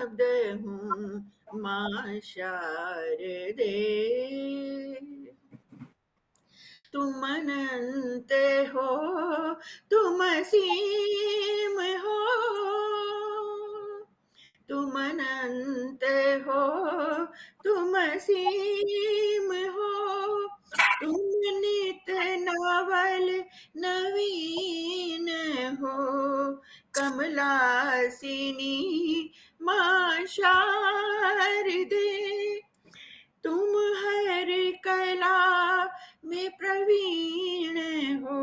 शब्द हूँ माँ शारदे, तुम अनंत हो, तुम असीम हो, तुम अनंत हो, तुम असीम हो, तुम नित नवल नवीन हो, कमलासिनी माँ शारदे, तुम हर कला में प्रवीण हो,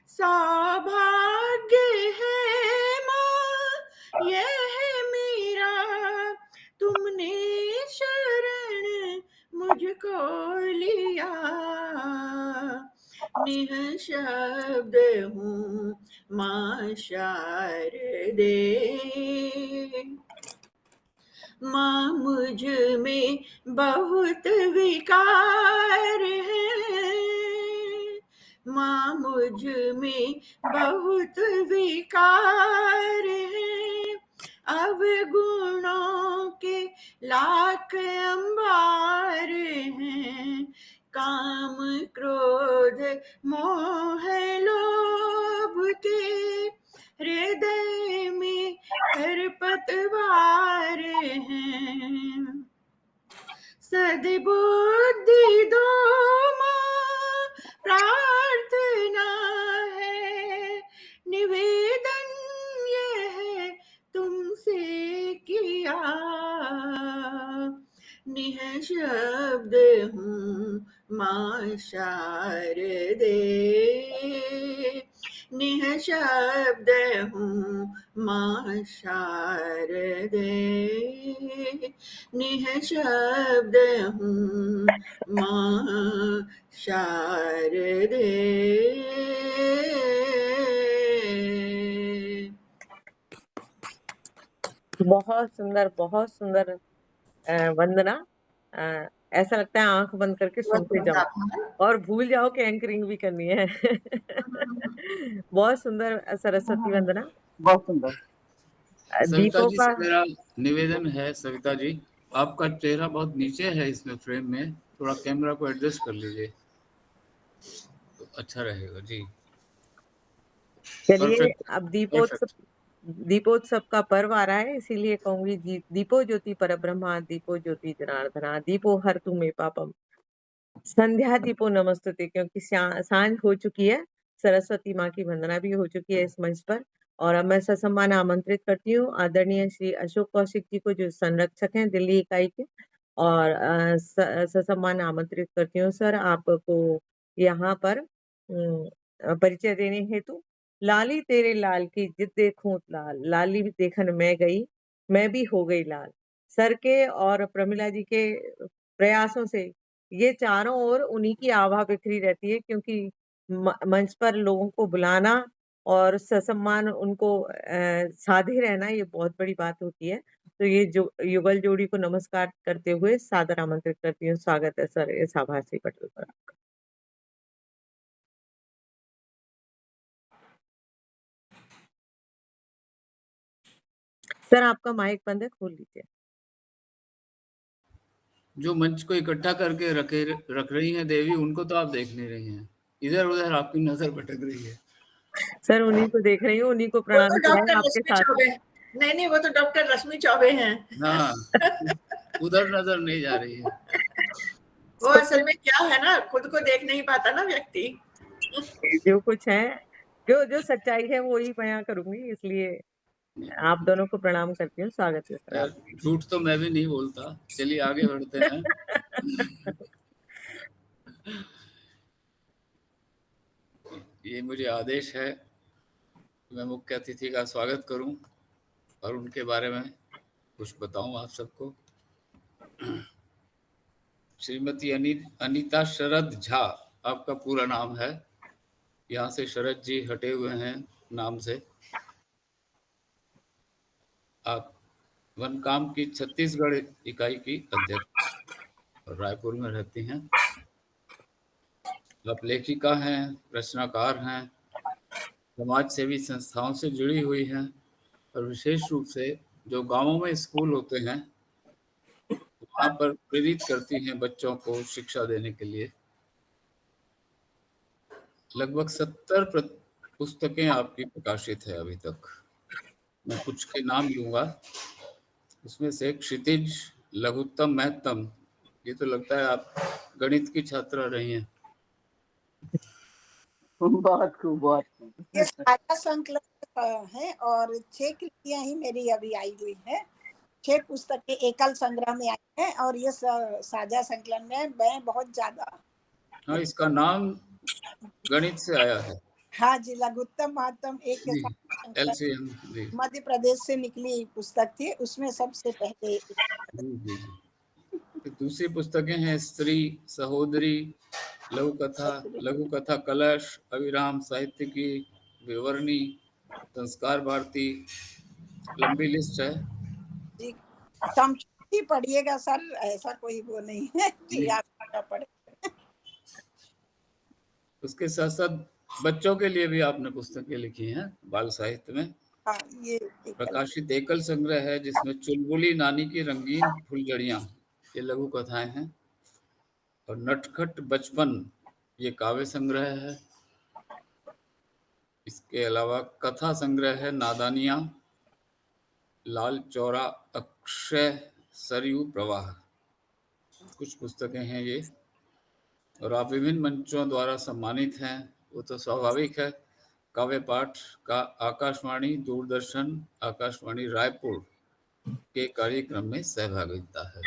सौभाग्य है माँ यह मेरा, तुमने शरण मुझको लिया, निःशब्द हूँ माँ शारदे, माँ मुझ में बहुत विकार है, माँ मुझ में बहुत विकार है, अवगुणों के लाख अंबार हैं, काम क्रोध मोह लोभ के हृदय में खरपतवार हैं, सद्बुद्धि दो माँ प्रार्थना है, निवेदन यह तुमसे किया, निःशब्द हूँ माँ शारदे, निःशब्द हूँ माँ शारदे, निःशब्द हूँ माँ शारदे। बहुत सुंदर वंदना। ऐसा लगता है आंख बंद करके सुनते जाओ और भूल जाओ कि एंकरिंग भी करनी है। बहुत सुंदर सरस्वती वंदना, बहुत सुंदर। सविता जी से मेरा निवेदन है, सविता जी आपका चेहरा बहुत नीचे है इसमें फ्रेम में, थोड़ा कैमरा को एडजस्ट कर लीजिए तो अच्छा रहेगा जी। चलिए अब दीपोत्सव का पर्व आ रहा है, इसीलिए कहूंगी दीपो ज्योति परब्रह्मा, दीपो ज्योति जनार्दना, दीपो हर तू मे पापम, संध्या दीपो नमस्तुते, क्योंकि सांझ हो चुकी है, सरस्वती माँ की वंदना भी हो चुकी है इस मंच पर। और अब मैं ससम्मान आमंत्रित करती हूँ आदरणीय श्री अशोक कौशिक जी को, जो संरक्षक हैं दिल्ली इकाई के, और ससम्मान आमंत्रित करती हूँ सर आपको यहाँ पर परिचय देने हेतु। लाली तेरे लाल की जिद देखूं लाल, लाली देखन मैं गई, मैं भी हो गई लाल। सर के और प्रमिला जी के प्रयासों से ये चारों ओर उन्हीं की आभा बिखरी रहती है, क्योंकि मंच पर लोगों को बुलाना और ससम्मान उनको साधे रहना, ये बहुत बड़ी बात होती है। तो ये जो युगल जोड़ी को नमस्कार करते हुए सादर आमंत्रित करती हूँ। स्वागत है सर इस आभासी पटल पर आपका। सर आपका माइक बंद है, खोल लीजिए। जो मंच को इकट्ठा करके रख रही हैं देवी, उनको तो आप देख नहीं रही हैं, इधर उधर आपकी नजर भटक रही है। सर उन्हीं को देख रही हूँ, उन्हीं को प्रणाम किया है आपके साथ। नहीं वो तो डॉक्टर रश्मि चौबे हैं। हाँ, उधर नजर नहीं जा रही है। वो असल में क्या है ना, खुद को देख नहीं पाता ना व्यक्ति। जो कुछ है, जो सच्चाई है वो ही बयां करूंगी, इसलिए आप दोनों को प्रणाम करती हूँ। स्वागत है सर। झूठ तो मैं भी नहीं बोलता, चलिए आगे बढ़ते हैं। ये मुझे आदेश है मैं मुख्य अतिथि का स्वागत करूं और उनके बारे में कुछ बताऊं आप सबको। श्रीमती अनीता शरद झा आपका पूरा नाम है, यहाँ से शरद जी हटे हुए हैं नाम से। आप वनकाम की छत्तीसगढ़ इकाई की अध्यक्ष और रायपुर में रहती हैं। आप लेखिका हैं, रचनाकार हैं, समाज सेवी संस्थाओं से जुड़ी हुई हैं और विशेष रूप से जो गांवों में स्कूल होते हैं वहां पर प्रेरित करती हैं बच्चों को शिक्षा देने के लिए। लगभग 70 पुस्तकें आपकी प्रकाशित है अभी तक। मैं कुछ के नाम लूंगा, उसमें से एक क्षितिज, लघुत्तम, महत्तम। ये तो लगता है आप गणित की छात्रा रही हैं। बहुत खूब, बहुत खूब। ये साझा संकलन है और 6 कृतियां ही मेरी अभी आई हुई है। 6 पुस्तकें एकल संग्रह में आई हैं और ये साझा संकलन में मैं बहुत ज्यादा। हाँ, इसका नाम गणित से आया है। हाँ जी, लघुत्तम महत्तम एक के जी, साथ LCM जी। मध्य प्रदेश से निकली पुस्तक थी, उसमें सबसे पहले जी जी जी। तो दूसरी पुस्तकें हैं स्त्री, सहोदरी, लघु कथा कलश, अविराम साहित्य की, विवरणी, संस्कार भारती। लंबी लिस्ट है जी। संक्षिप्त ही पढ़िएगा सर, ऐसा कोई वो नहीं है कि आप पढ़े। उसके साथ साथ बच्चों के लिए भी आपने पुस्तकें लिखी हैं बाल साहित्य में। हाँ, ये प्रकाशित एकल संग्रह है जिसमें चुलबुली नानी की रंगीन फुलझड़ियां, ये लघु कथाएं हैं, और नटखट बचपन, ये काव्य संग्रह है। इसके अलावा कथा संग्रह है नादानियां, लाल चौरा, अक्षय, सरयू प्रवाह। कुछ पुस्तकें हैं ये। और आप विभिन्न मंचों द्वारा सम्मानित हैं, वो तो स्वाभाविक है। काव्य पाठ का आकाशवाणी, दूरदर्शन, आकाशवाणी रायपुर के कार्यक्रम में सहभागिता है।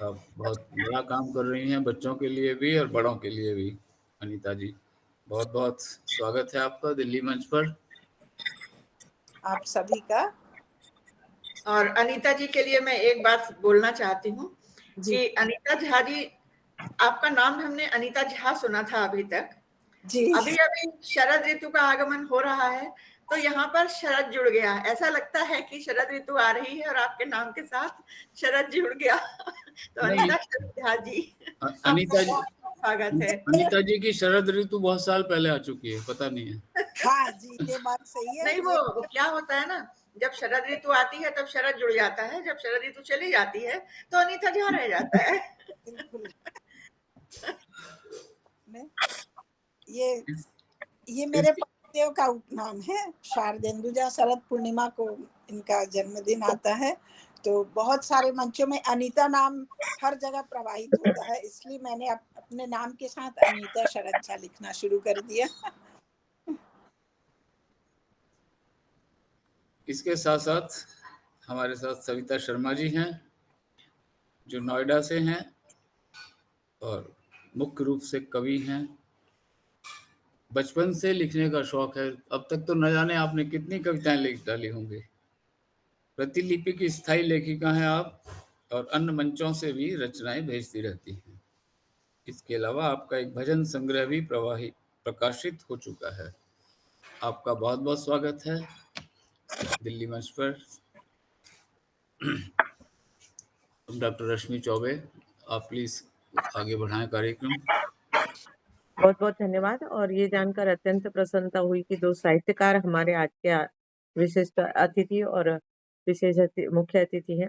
आप बहुत बड़ा काम कर रही हैं, बच्चों के लिए भी और बड़ों के लिए भी। अनीता जी, बहुत बहुत स्वागत है आपका दिल्ली मंच पर। आप सभी का। और अनीता जी के लिए मैं एक बात बोलना चाहती हूँ कि अनीता झा जी, आपका नाम हमने अनीता झा सुना था अभी तक जी। अभी अभी शरद ऋतु का आगमन हो रहा है, तो यहाँ पर शरद जुड़ गया। ऐसा लगता है कि शरद ऋतु आ रही है और आपके नाम के साथ शरद जुड़ गया। तो अनीता झा जी, अनीता जी, स्वागत है। अनीता जी की शरद ऋतु बहुत साल पहले आ चुकी है, पता नहीं है। हाँ जी, ये बात सही है। नहीं, वो क्या होता है ना, जब शरद ऋतु आती है तब शरद जुड़ जाता है, जब शरद ऋतु चली जाती है तो अनीता झा रह जाता है। बिल्कुल। ये मेरे पतिदेव का उपनाम है। शारदेंदुजा, शरद पूर्णिमा को इनका जन्मदिन आता है, तो बहुत सारे मंचों में अनीता नाम हर जगह प्रवाहित होता है, इसलिए मैंने अपने नाम के साथ अनीता शरद झा लिखना शुरू कर दिया। इसके साथ साथ हमारे साथ सविता शर्मा जी हैं, जो नोएडा से हैं और मुख्य रूप से कवि हैं। बचपन से लिखने का शौक है, अब तक तो न जाने आपने कितनी कविताएं लिख डाली होंगी। प्रतिलिपि की स्थायी लेखिका हैं आप, और अन्य मंचों से भी रचनाएं भेजती रहती हैं। इसके अलावा आपका एक भजन संग्रह भी प्रकाशित हो चुका है। आपका बहुत बहुत स्वागत है दिल्ली मंच पर। डॉक्टर रश्मि चौबे, आप प्लीज आगे बढ़ाएं कार्यक्रम। बहुत बहुत धन्यवाद। और ये जानकर अत्यंत प्रसन्नता हुई कि 2 साहित्यकार हमारे आज के विशिष्ट अतिथि और विशेष मुख्य अतिथि हैं।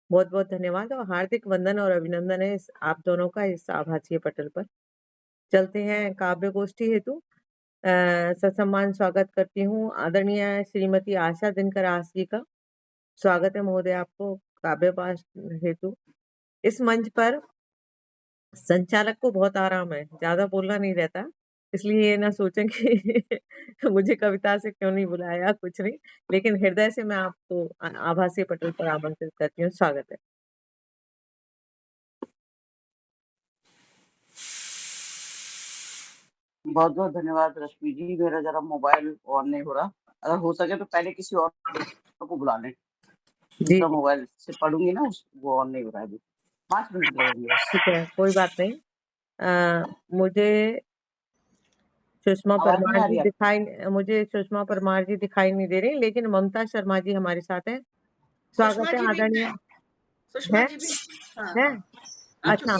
बहुत बहुत धन्यवाद और हार्दिक वंदन और अभिनंदन है आप दोनों का इस आभासीय पटल पर। चलते हैं काव्य गोष्ठी हेतु। ससम्मान स्वागत करती हूँ आदरणीय श्रीमती आशा दिनकर आस जी का। स्वागत है महोदय आपको काव्य पाठ हेतु। इस मंच पर संचालक को बहुत आराम है, ज्यादा बोलना नहीं रहता, इसलिए ये ना सोचें कि मुझे कविता से क्यों नहीं बुलाया, कुछ नहीं, लेकिन हृदय से मैं आपको आभासी पटल पर आमंत्रित करती हूँ। स्वागत है। बहुत बहुत धन्यवाद रश्मि जी। मेरा जरा मोबाइल ऑन नहीं हो रहा, अगर हो सके तो पहले किसी और को बुला लें। दूसरा मोबाइल से पढ़ूंगी ना, वो ऑन नहीं हो रहा है अभी। 5 मिनट लगेंगे बस। ठीक है, कोई बात नहीं। मुझे सुषमा परमार जी दिखाई नहीं दे रही, लेकिन ममता शर्मा जी हमारे साथ हैं। स्वागत है आदरणीय। सुषमा जी भी है? अच्छा,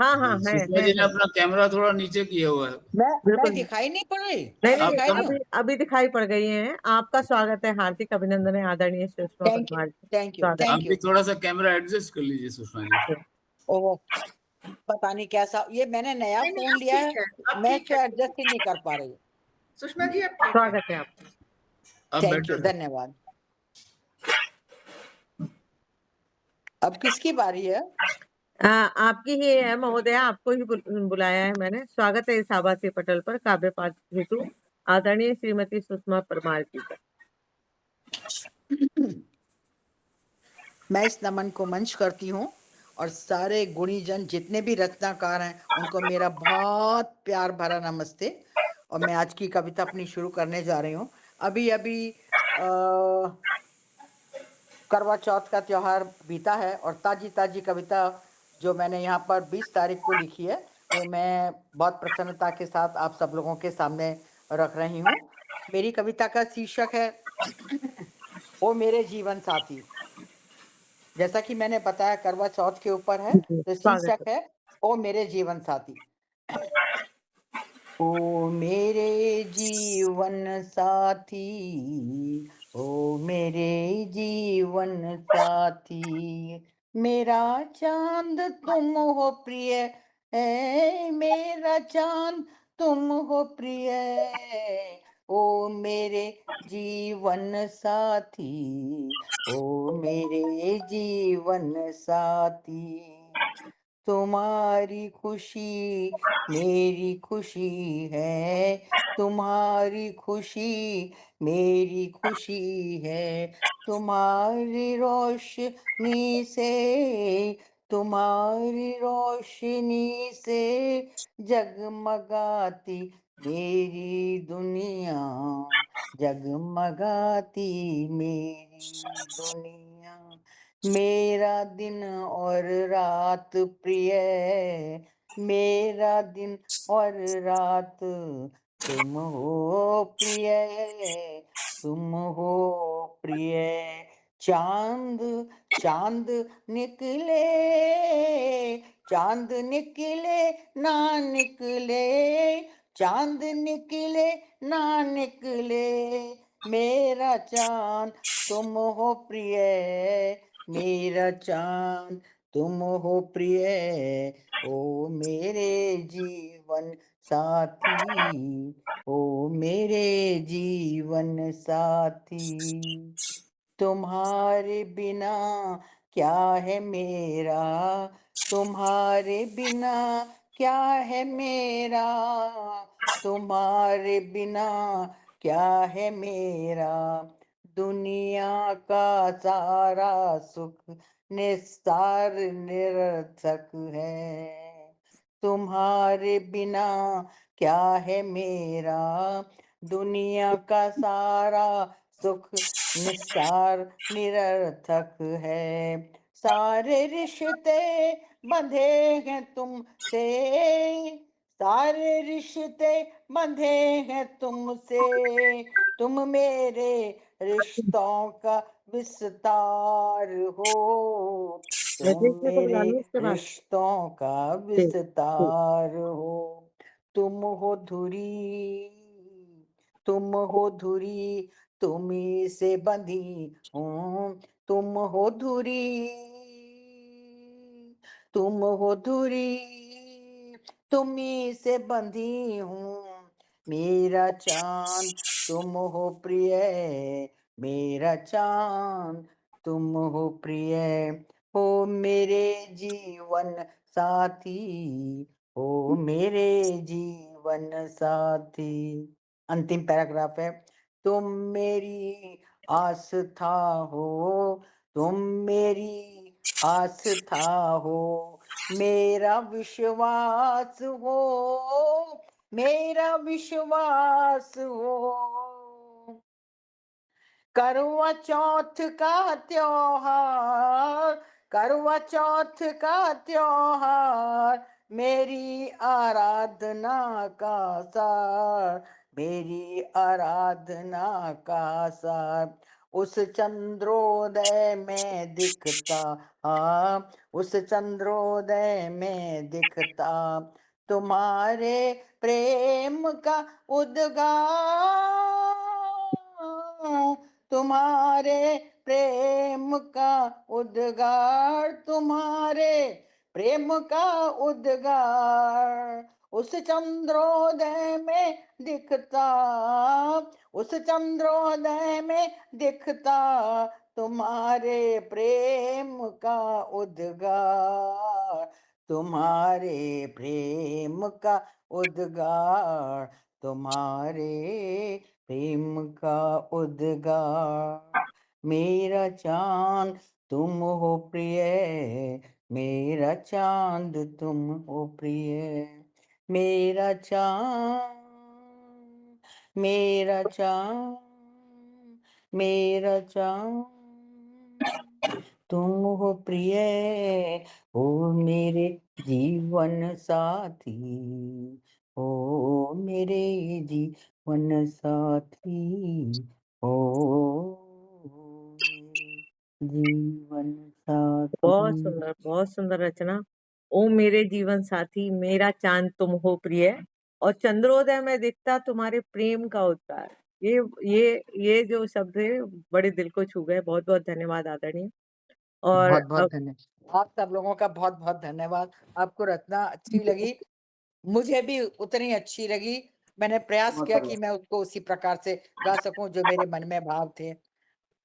हाँ हाँ है सुषमा जी ने अपना कैमरा थोड़ा नीचे किया हुआ है। मैं दिखाई नहीं पड़ रही? नहीं आप नहीं, दिखाई नहीं? अभी दिखाई पड़ गई हैं। आपका स्वागत है, हार्दिक अभिनंदन है आदरणीय Sushma thank you, Parmar ji. Thank you, स्वागत आप थैंक भी यू। थोड़ा सा कैमरा एडजस्ट कर लीजिए सुषमा जी। है। ओ, पता नहीं कैसा, ये मैंने नया नहीं, फोन अब लिया ठीक है, है, अब मैं ठीक इसको है। एडजस्ट ही नहीं कर पा रही। सुषमा जी अब ठीक है। स्वागत है आपका। अब थैंक यू, बेटर है। धन्यवाद। अब किसकी बारी है? आपकी ही है महोदया, आपको ही बुलाया है मैंने। स्वागत है इस आभासी पटल पर काव्य पाठ हेतु आदरणीय श्रीमती सुषमा परमार जी का। मैं इस नमन को मंच करती हूँ और सारे गुणीजन जितने भी रचनाकार हैं उनको मेरा बहुत प्यार भरा नमस्ते। और मैं आज की कविता अपनी शुरू करने जा रही हूँ। अभी अभी करवा चौथ का त्योहार बीता है और ताजी ताजी कविता जो मैंने यहाँ पर 20 तारीख को लिखी है वो मैं बहुत प्रसन्नता के साथ आप सब लोगों के सामने रख रही हूँ। मेरी कविता का शीर्षक है ओ मेरे जीवन साथी। जैसा कि मैंने बताया करवा चौथ के ऊपर है, तो स्वागत शीर्षक है ओ मेरे जीवन साथी। ओ मेरे जीवन साथी, ओ मेरे जीवन साथी, मेरा चांद तुम हो प्रिय, है मेरा चांद तुम हो प्रिय, ओ मेरे जीवन साथी, ओ मेरे जीवन साथी। तुम्हारी खुशी मेरी खुशी है, तुम्हारी खुशी मेरी खुशी है, तुम्हारी रोशनी से, तुम्हारी रोशनी से जगमगाती मेरी दुनिया, जगमगाती मेरी दुनिया। मेरा दिन और रात प्रिय, मेरा दिन और रात तुम हो प्रिय, तुम हो प्रिय। चांद चांद निकले, चांद निकले ना निकले, चांद निकले ना निकले, मेरा चांद तुम हो प्रिय, मेरा चांद तुम हो प्रिय, ओ मेरे जीवन साथी, ओ मेरे जीवन साथी। तुम्हारे बिना क्या है मेरा, तुम्हारे बिना क्या है मेरा, तुम्हारे बिना क्या है मेरा, दुनिया का सारा सुख निस्तार निरर्थक है, तुम्हारे बिना क्या है मेरा, दुनिया का सारा सुख निस्तार निरर्थक है। सारे रिश्ते बंधे हैं तुमसे, सारे रिश्ते बंधे हैं तुमसे, तुम मेरे रिश्तों का विस्तार हो, तुम कृष्ण को बुला मेरे लो उसके बाद। रिश्तों का ठीक ठीक। विस्तार हो। तुम हो धुरी, तुम हो धुरी, तुम्ही से बंधी हूँ, तुम हो धुरी, तुम हो धुरी, तुम्ही से बंधी हूँ, मेरा चांद तुम हो प्रिय, मेरा चांद तुम हो प्रिय, हो मेरे जीवन साथी, हो मेरे जीवन साथी। अंतिम पैराग्राफ है। तुम मेरी आस्था हो, तुम मेरी आस्था हो, मेरा विश्वास हो, मेरा विश्वास हो। करवा चौथ का त्योहार, करवा चौथ का त्योहार, मेरी आराधना का सार, मेरी आराधना का सार, उस चंद्रोदय में दिखता, उस चंद्रोदय में दिखता तुम्हारे प्रेम का उद्गार, तुम्हारे प्रेम का उद्गार, तुम्हारे प्रेम का उद्गार। उस चंद्रोदय में दिखता, उस चंद्रोदय में दिखता तुम्हारे प्रेम का उद्गार, तुम्हारे प्रेम का उद्गार, तुम्हारे प्रेम का उद्गार। मेरा चांद तुम हो प्रिय, मेरा चांद तुम हो प्रिय, मेरा चांद, मेरा चांद, मेरा चांद तुम हो प्रिय, हो मेरे जीवन साथी, हो मेरे जीवन साथी, हो मेरे जीवन साथी। बहुत सुंदर रचना। ओ मेरे जीवन साथी, मेरा चांद तुम हो प्रिय, और चंद्रोदय में दिखता तुम्हारे प्रेम का उद्गार। ये जो शब्द है बड़े दिल को छू गए। बहुत बहुत धन्यवाद आदरणीय। और बहुत बहुत धन्यवाद आप सब लोगों का, बहुत बहुत धन्यवाद। आपको रचना अच्छी लगी, मुझे भी उतनी अच्छी लगी। मैंने प्रयास किया कि मैं उसको उसी प्रकार से गा सकूं जो मेरे मन में भाव थे।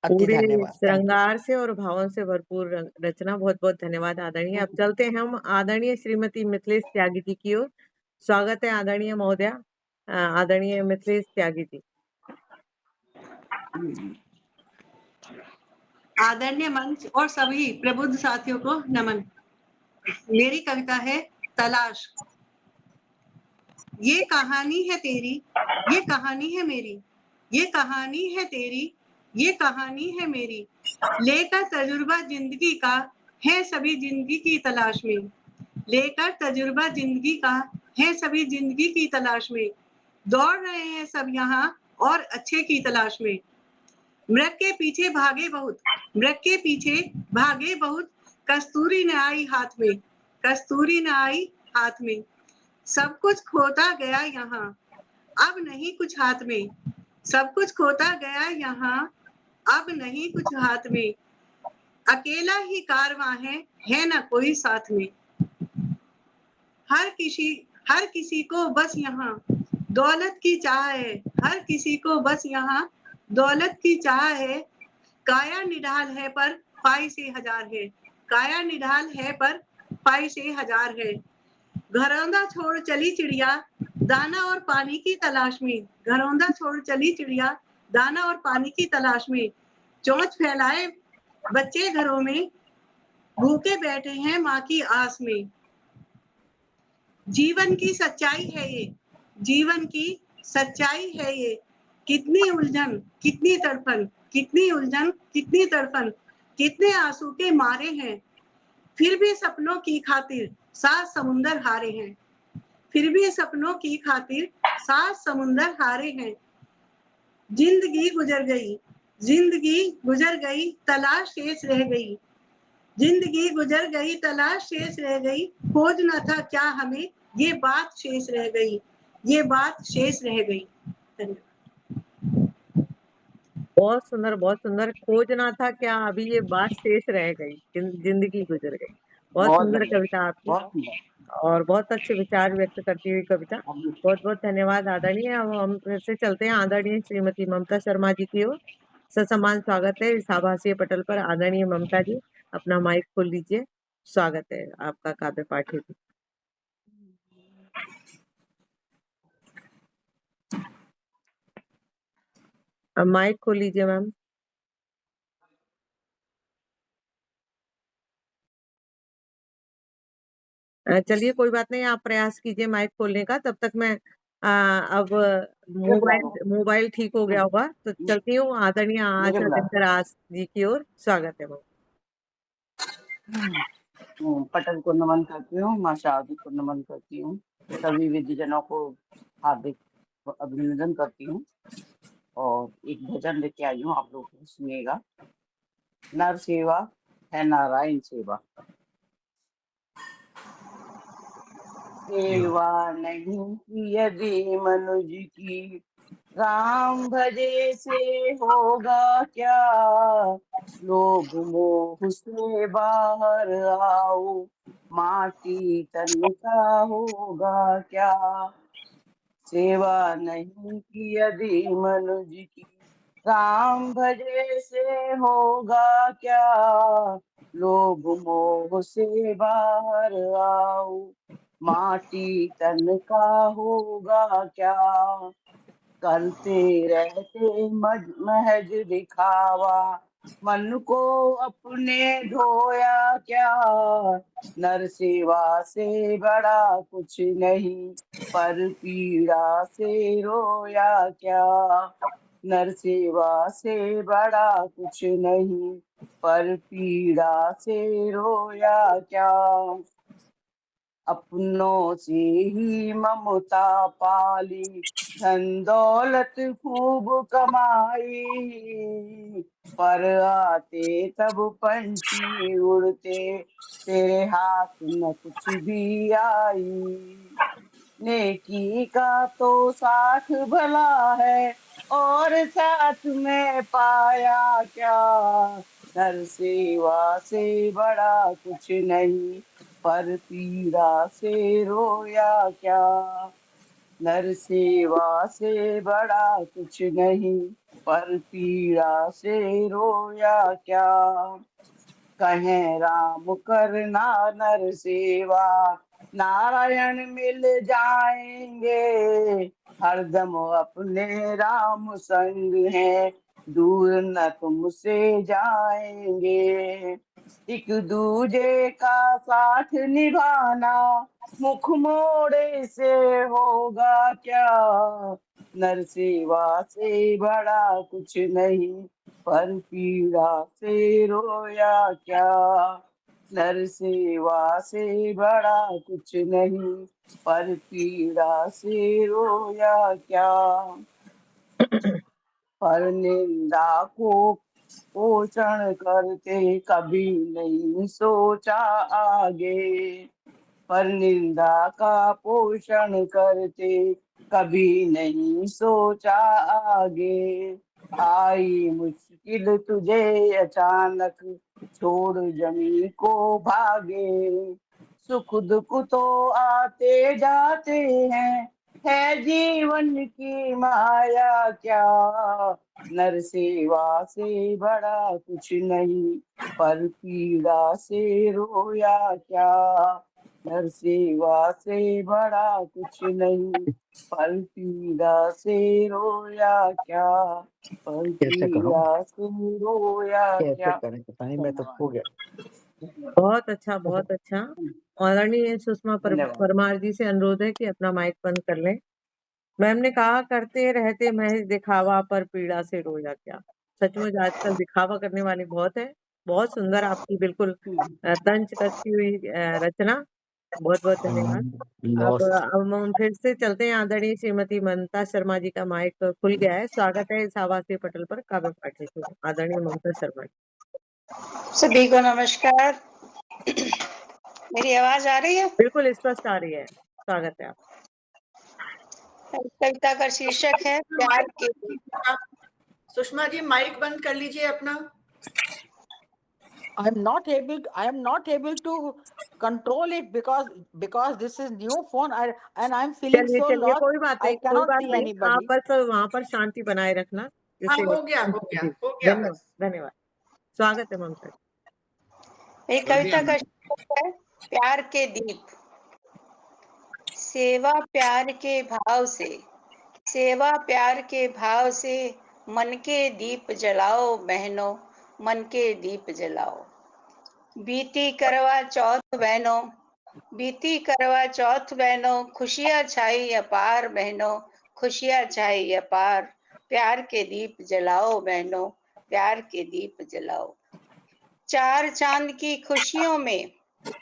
अति पूरे धन्यवाद। श्रृंगार से और भावों से भरपूर रचना। बहुत बहुत धन्यवाद आदरणीय। अब चलते हैं हम आदरणीय श्रीमती मिथिलेश त्यागी जी की ओर। स्वागत है आदरणीय महोदया, आदरणीय मिथिलेश त्यागी जी। आदरणीय मंच और सभी प्रबुद्ध साथियों को नमन। मेरी कविता है तलाश। ये कहानी है तेरी, ये कहानी है मेरी, ये कहानी है तेरी, ये कहानी है मेरी, लेकर तजुर्बा जिंदगी का है सभी जिंदगी की तलाश में, लेकर तजुर्बा जिंदगी का है सभी जिंदगी की तलाश में, दौड़ रहे हैं सब यहाँ और अच्छे की तलाश में। मृग के पीछे भागे बहुत, मृग के पीछे भागे बहुत, कस्तूरी न आई हाथ में, कस्तूरी न आई हाथ में, सब कुछ खोता गया यहाँ अब नहीं कुछ हाथ में, सब कुछ खोता गया यहाँ अब नहीं कुछ हाथ में, अकेला ही कारवां है ना कोई साथ में, हर किसी को बस यहाँ दौलत की चाह है, हर किसी को बस यहाँ दौलत की चाह है, काया निढाल है पर पाई से हजार है, काया निढाल है पर पाई से हजार है, घरौंदा छोड़ चली चिड़िया दाना और पानी की तलाश में, घरौंदा छोड़ चली चिड़िया दाना और पानी की तलाश में, चोंच फैलाए बच्चे घरों में भूखे बैठे हैं माँ की आस में, जीवन की सच्चाई है ये, जीवन की सच्चाई है ये, कितनी उलझन कितनी तड़पन, कितनी उलझन कितनी तड़पन, कितने आंसू के मारे हैं, फिर भी सपनों की खातिर सात समुंदर हारे हैं, फिर भी सपनों की खातिर सात समुंदर हारे हैं, जिंदगी गुजर गई, जिंदगी गुजर गई तलाश शेष रह गई, जिंदगी गुजर गई तलाश शेष रह गई, खोज न था क्या हमें ये बात शेष रह गई, ये बात शेष रह गई। बहुत सुंदर, बहुत सुंदर। खोजना था क्या अभी ये बात शेष रह गई, जिंदगी गुजर गई। बहुत सुंदर कविता आपकी और बहुत अच्छे विचार व्यक्त करती हुई कविता। बहुत बहुत धन्यवाद आदरणीय। अब हम फिर से चलते हैं आदरणीय श्रीमती ममता शर्मा जी की ओर। ससम्मान स्वागत है इस आभासीय पटल पर। आदरणीय ममता जी, अपना माइक खोल लीजिए। स्वागत है आपका काव्य पाठ हेतु। अब माइक खोल लीजिए मैम। चलिए कोई बात नहीं, आप प्रयास कीजिए माइक खोलने का। तब तक मैं अब मोबाइल ठीक हो गया होगा तो चलती हूँ आदरणीय आशा दिनकर आस जी की ओर। स्वागत है मैम। पटल को नमन करती हूँ, माँ शारदी को नमन करती हूँ, सभी विद्यजनों को हार्दिक अभिनंदन करती हूँ और एक भजन लेके आई हूँ, आप लोग सुनिएगा। नर सेवा है नारायण सेवा, सेवा नहीं की यदि मनुज की, राम भजे से होगा क्या। लोभ मोह से बाहर आओ, माटी तन का होगा क्या। सेवा नहीं की यदि मनुज की, राम भजे से होगा क्या। लोभ मोह से बाहर आओ, माटी तन का होगा क्या। करते रहते महज दिखावा, मन को अपने धोया क्या। नर सेवा से बड़ा कुछ नहीं, पर पीड़ा से रोया क्या। नर सेवा से बड़ा कुछ नहीं, पर पीड़ा से रोया क्या। अपनों से ही ममता पाली, धन दौलत खूब कमाई। पर आते तब पंछी उड़ते, तेरे हाथ न कुछ भी आई। नेकी का तो साथ भला है, और साथ में पाया क्या। नर सेवा से बड़ा कुछ नहीं, पर पीड़ा से रोया क्या। नर सेवा से बड़ा कुछ नहीं, पर पीड़ा से रोया क्या। कहें राम करना नर सेवा, नारायण मिल जाएंगे। हरदम अपने राम संग हैं, दूर न तुमसे जाएंगे। एक दूजे का साथ निभाना, मुख मोड़े से होगा क्या। नर सेवा से बड़ा कुछ नहीं, पर पीड़ा से रोया क्या। नर सेवा से बड़ा कुछ नहीं, पर पीड़ा से रोया क्या। पर निंदा को पोषण करते, कभी नहीं सोचा आगे। पर निंदा का पोषण करते, कभी नहीं सोचा आगे। आई मुश्किल तुझे अचानक, छोड़ जमीन को भागे। सुख दुख तो आते जाते हैं, है जीवन की माया क्या। नर सेवा से बड़ा कुछ नहीं, पर पीड़ा से रोया क्या। नर सेवा से बड़ा कुछ नहीं, पर पीड़ा से रोया क्या। पर कैसे करूं, पीड़ा से रोया कैसे क्या। करें पता नहीं, मैं तो खो गया। बहुत अच्छा, बहुत अच्छा। आदरणीय सुषमा धन्यवाद। परमार जी से अनुरोध है कि अपना माइक बंद कर लें। मैम ने कहा करते रहते महज दिखावा, पर पीड़ा से रोया क्या। सचमुच आजकल दिखावा करने वाले बहुत है। बहुत सुंदर आपकी बिल्कुल तंच कसती हुई रचना। बहुत बहुत धन्यवाद। अब हम फिर से चलते हैं। आदरणीय श्रीमती ममता शर्मा जी का माइक खुल गया है। स्वागत है इस आवासीय पटल पर काव्य पाठक को। आदरणीय ममता शर्मा जी। सभी को नमस्कार। मेरी आवाज आ रही है? बिल्कुल स्पष्ट आ रही है। स्वागत है आप। कविता का शीर्षक है प्यार के। सुषमा जी माइक बंद कर लीजिए अपना। I am not able to control it because this is new phone and I'm feeling चलिए so चलिए, lost. कोई बात I नहीं, कोई cannot बात see नहीं। आप anybody. बस वहाँ पर शांति बनाए रखना। हाँ, जैसे हो गया जी, धन्यवाद बस धन्यवाद। स्वागत है ममता। मेरी कविता का शीर्षक है प्यार के दीप। सेवा प्यार के भाव से, सेवा प्यार के भाव से, मन के दीप जलाओ बहनों, मन के दीप जलाओ। बीती करवा चौथ बहनों, बीती करवा चौथ बहनों, खुशियां छाई अपार बहनों, खुशियां छाई अपार। प्यार के दीप जलाओ बहनों, प्यार के दीप जलाओ। चार चांद की खुशियों में,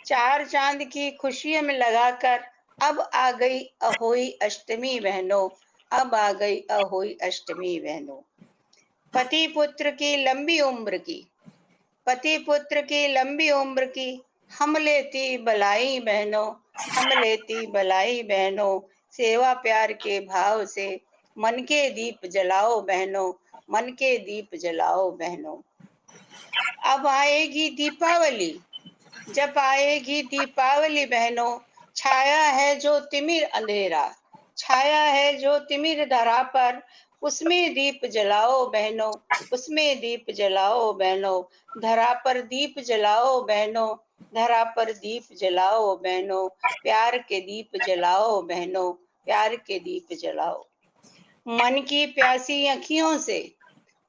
चार चांद की खुशियों में लगाकर अब आ गई अहोई अष्टमी बहनों, अब आ गई अहोई अष्टमी बहनों। पति पुत्र की लंबी उम्र की, पति पुत्र की लंबी उम्र की हम लेती बलाई बहनों, हम लेती बलाई बहनों। सेवा प्यार के भाव से मन के दीप जलाओ बहनों, मन के दीप जलाओ बहनों। अब आएगी दीपावली, जब आएगी दीपावली बहनों, छाया है जो तिमिर अंधेरा, छाया है जो तिमिर धरा पर, उसमें दीप जलाओ बहनों, उसमें दीप जलाओ बहनों। धरा पर दीप जलाओ बहनों, धरा पर दीप जलाओ बहनों। प्यार के दीप जलाओ बहनों, प्यार के दीप जलाओ। मन की प्यासी अखियों से,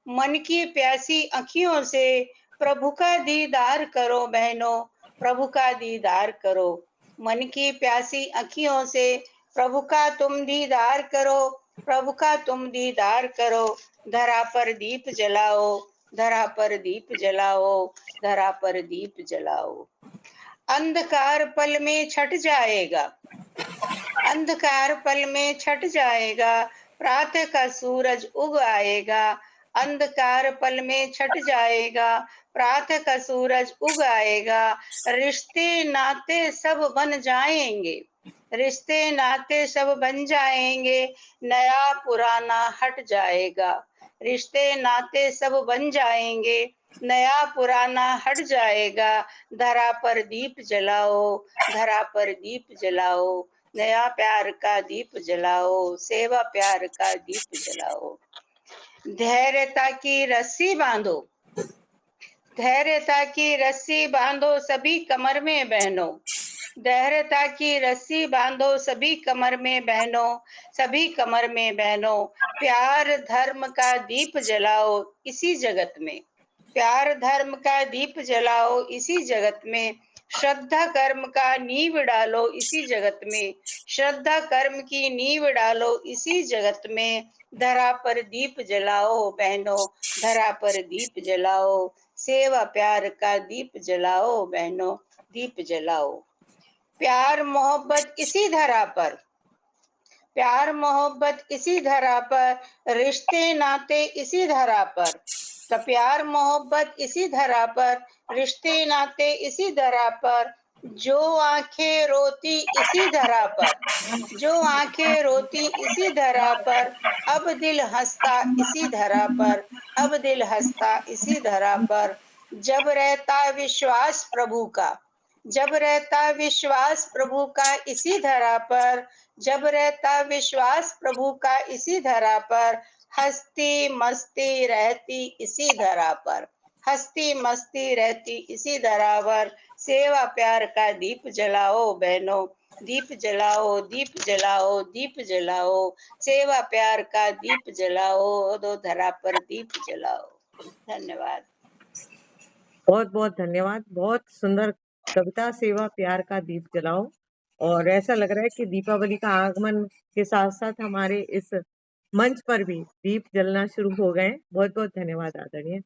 मन की प्यासी अखियों से प्रभु का दीदार करो बहनों, प्रभु का दीदार करो। मन की प्यासी अखियों से प्रभु का तुम दीदार करो, प्रभु का तुम दीदार करो। धरा पर दीप जलाओ, धरा पर दीप जलाओ, धरा पर दीप जलाओ। अंधकार पल में छट जाएगा, अंधकार पल में छट जाएगा, प्रातः का सूरज उग आएगा। अंधकार पल में छट जाएगा, प्रातः का सूरज उग आएगा। रिश्ते नाते सब बन जाएंगे, रिश्ते नाते सब बन जाएंगे। नया पुराना हट जाएगा, रिश्ते नाते सब बन जाएंगे। नया पुराना हट जाएगा। धरा पर दीप जलाओ, धरा पर दीप जलाओ। नया प्यार का दीप जलाओ, सेवा प्यार का दीप जलाओ। धैर्यता की रस्सी बांधो, धैर्यता की रस्सी बांधो सभी कमर में बहनों। धैर्यता की रस्सी बांधो सभी कमर में बहनों, सभी कमर में बहनों। प्यार धर्म का दीप जलाओ इसी जगत में, प्यार धर्म का दीप जलाओ इसी जगत में। श्रद्धा कर्म का नींव डालो इसी जगत में, श्रद्धा कर्म की नींव डालो इसी जगत में। धरा पर दीप जलाओ बहनों, धरा पर दीप जलाओ। सेवा प्यार का दीप जलाओ बहनों, दीप जलाओ। प्यार मोहब्बत इसी धरा पर, प्यार मोहब्बत इसी धरा पर, रिश्ते नाते इसी धरा पर। तो प्यार मोहब्बत इसी धरा पर, रिश्ते नाते इसी धरा पर। जो आंखें रोती इसी धरा पर, जो आंखें रोती इसी धरा पर। अब दिल हंसता इसी धरा पर, अब दिल हंसता इसी धरा पर। जब रहता विश्वास प्रभु का, जब रहता विश्वास प्रभु का इसी धरा पर, जब रहता विश्वास प्रभु का इसी धरा पर। हंसती मस्ती रहती इसी धरा पर, हंसती मस्ती रहती इसी धरा पर। सेवा प्यार का दीप जलाओ बहनों, दीप जलाओ, दीप जलाओ, दीप जलाओ। सेवा प्यार का दीप जलाओ, दो धरा पर दीप जलाओ। धन्यवाद। बहुत बहुत धन्यवाद। बहुत सुंदर कविता, सेवा प्यार का दीप जलाओ। और ऐसा लग रहा है कि दीपावली का आगमन के साथ साथ हमारे इस मंच पर भी दीप जलना शुरू हो गए। बहुत बहुत धन्यवाद आदरणीय,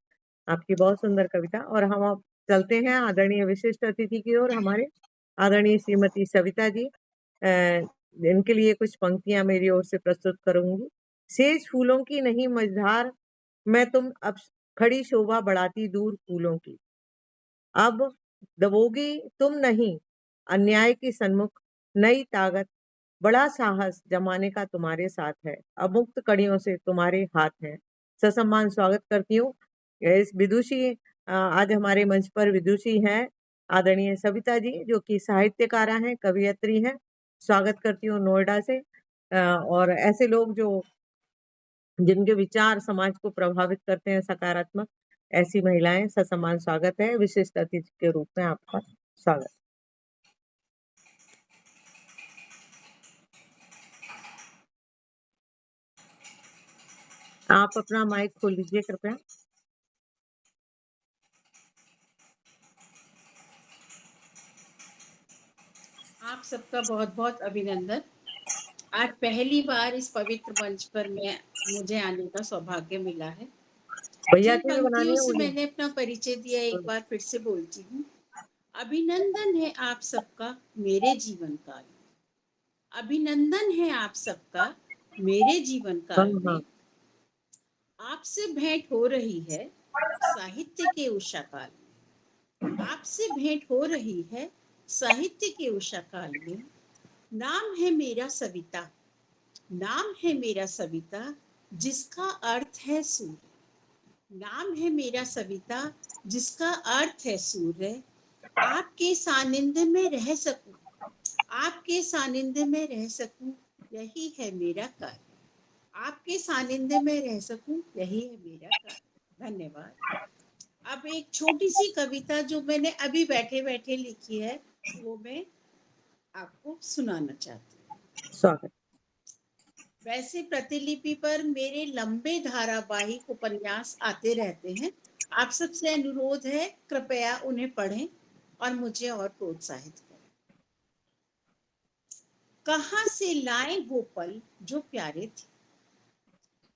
आपकी बहुत सुंदर कविता। और हम अब चलते हैं आदरणीय विशिष्ट अतिथि की ओर। हमारे आदरणीय श्रीमती सविता जी, इनके लिए कुछ पंक्तियां मेरी ओर से प्रस्तुत करूंगी। सेज फूलों की नहीं मझधार, मैं तुम अब खड़ी शोभा बढ़ाती दूर फूलों की। अब दबोगी तुम नहीं अन्याय की सन्मुख नई ताकत, बड़ा साहस जमाने का तुम्हारे साथ है। अब मुक्त कड़ियों से तुम्हारे हाथ है। ससम्मान स्वागत करती हूँ इस विदुषी, आज हमारे मंच पर विदुषी हैं आदरणीय सविता जी, जो कि साहित्यकारा हैं, कवियत्री हैं। स्वागत करती हूँ नोएडा से। और ऐसे लोग जो जिनके विचार समाज को प्रभावित करते हैं सकारात्मक, ऐसी महिलाएं, ससम्मान स्वागत है। विशिष्ट अतिथि के रूप में आपका स्वागत। आप अपना माइक खोल लीजिए कृपया। आप सबका बहुत बहुत अभिनंदन। आज पहली बार इस पवित्र मंच पर मुझे आने का सौभाग्य मिला है। भैया जिन पंक्तियों से मैंने अपना परिचय दिया, एक बार फिर से बोलती हूँ। अभिनंदन है आप सबका मेरे जीवन काल में, अभिनंदन है आप सबका मेरे जीवन हाँ काल हाँ में आपसे भेंट हो रही है साहित्य के उषा काल में। आपसे भेंट हो रही है साहित्य के उषा काल में। नाम है मेरा सविता, नाम है मेरा सविता, जिसका अर्थ है सूर्य। नाम है मेरा सविता, जिसका अर्थ है सूर्य। आपके सानिध्य में रह सकूं, आपके सानिध्य में रह सकूं, यही है मेरा कार्य। आपके सानिध्य में रह सकूं, यही है मेरा कार्य। धन्यवाद। अब एक छोटी सी कविता जो मैंने अभी बैठे बैठे लिखी है, वो मैं आपको सुनाना चाहती हूँ। स्वागत। वैसे प्रतिलिपि पर मेरे लंबे धारावाहिक उपन्यास आते रहते हैं। आप सबसे अनुरोध है, कृपया उन्हें पढ़ें और मुझे और प्रोत्साहित करें। कहाँ से लाए वो पल जो प्यारे थे,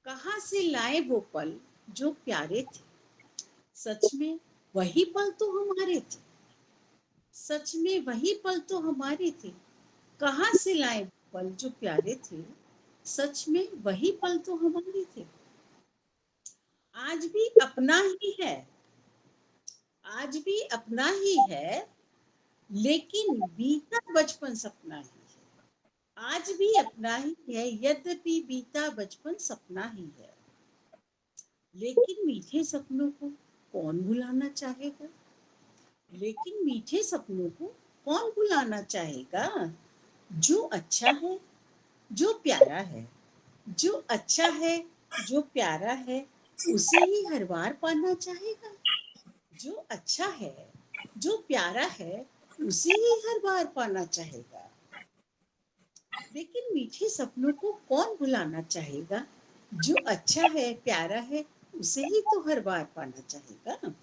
कहाँ से लाए वो पल जो प्यारे थे। सच में वही पल तो हमारे थे, सच में वही पल तो हमारे थे। कहाँ से लाए वो पल जो प्यारे थे, सच में वही पल तो हमारे थे। आज भी अपना ही है, आज भी अपना ही है, लेकिन बीता बचपन सपना ही है। आज भी अपना ही है, यद्यपि बीता बचपन सपना ही है। लेकिन मीठे सपनों को कौन भुलाना चाहेगा, लेकिन मीठे सपनों को कौन भुलाना चाहेगा। जो अच्छा है, जो प्यारा है, जो अच्छा है, जो प्यारा है, उसे ही हर बार पाना चाहेगा। जो अच्छा है, जो प्यारा है, उसे ही हर बार पाना चाहेगा। लेकिन मीठे सपनों को कौन भुलाना चाहेगा। जो अच्छा है, प्यारा है, उसे ही तो हर बार पाना चाहेगा।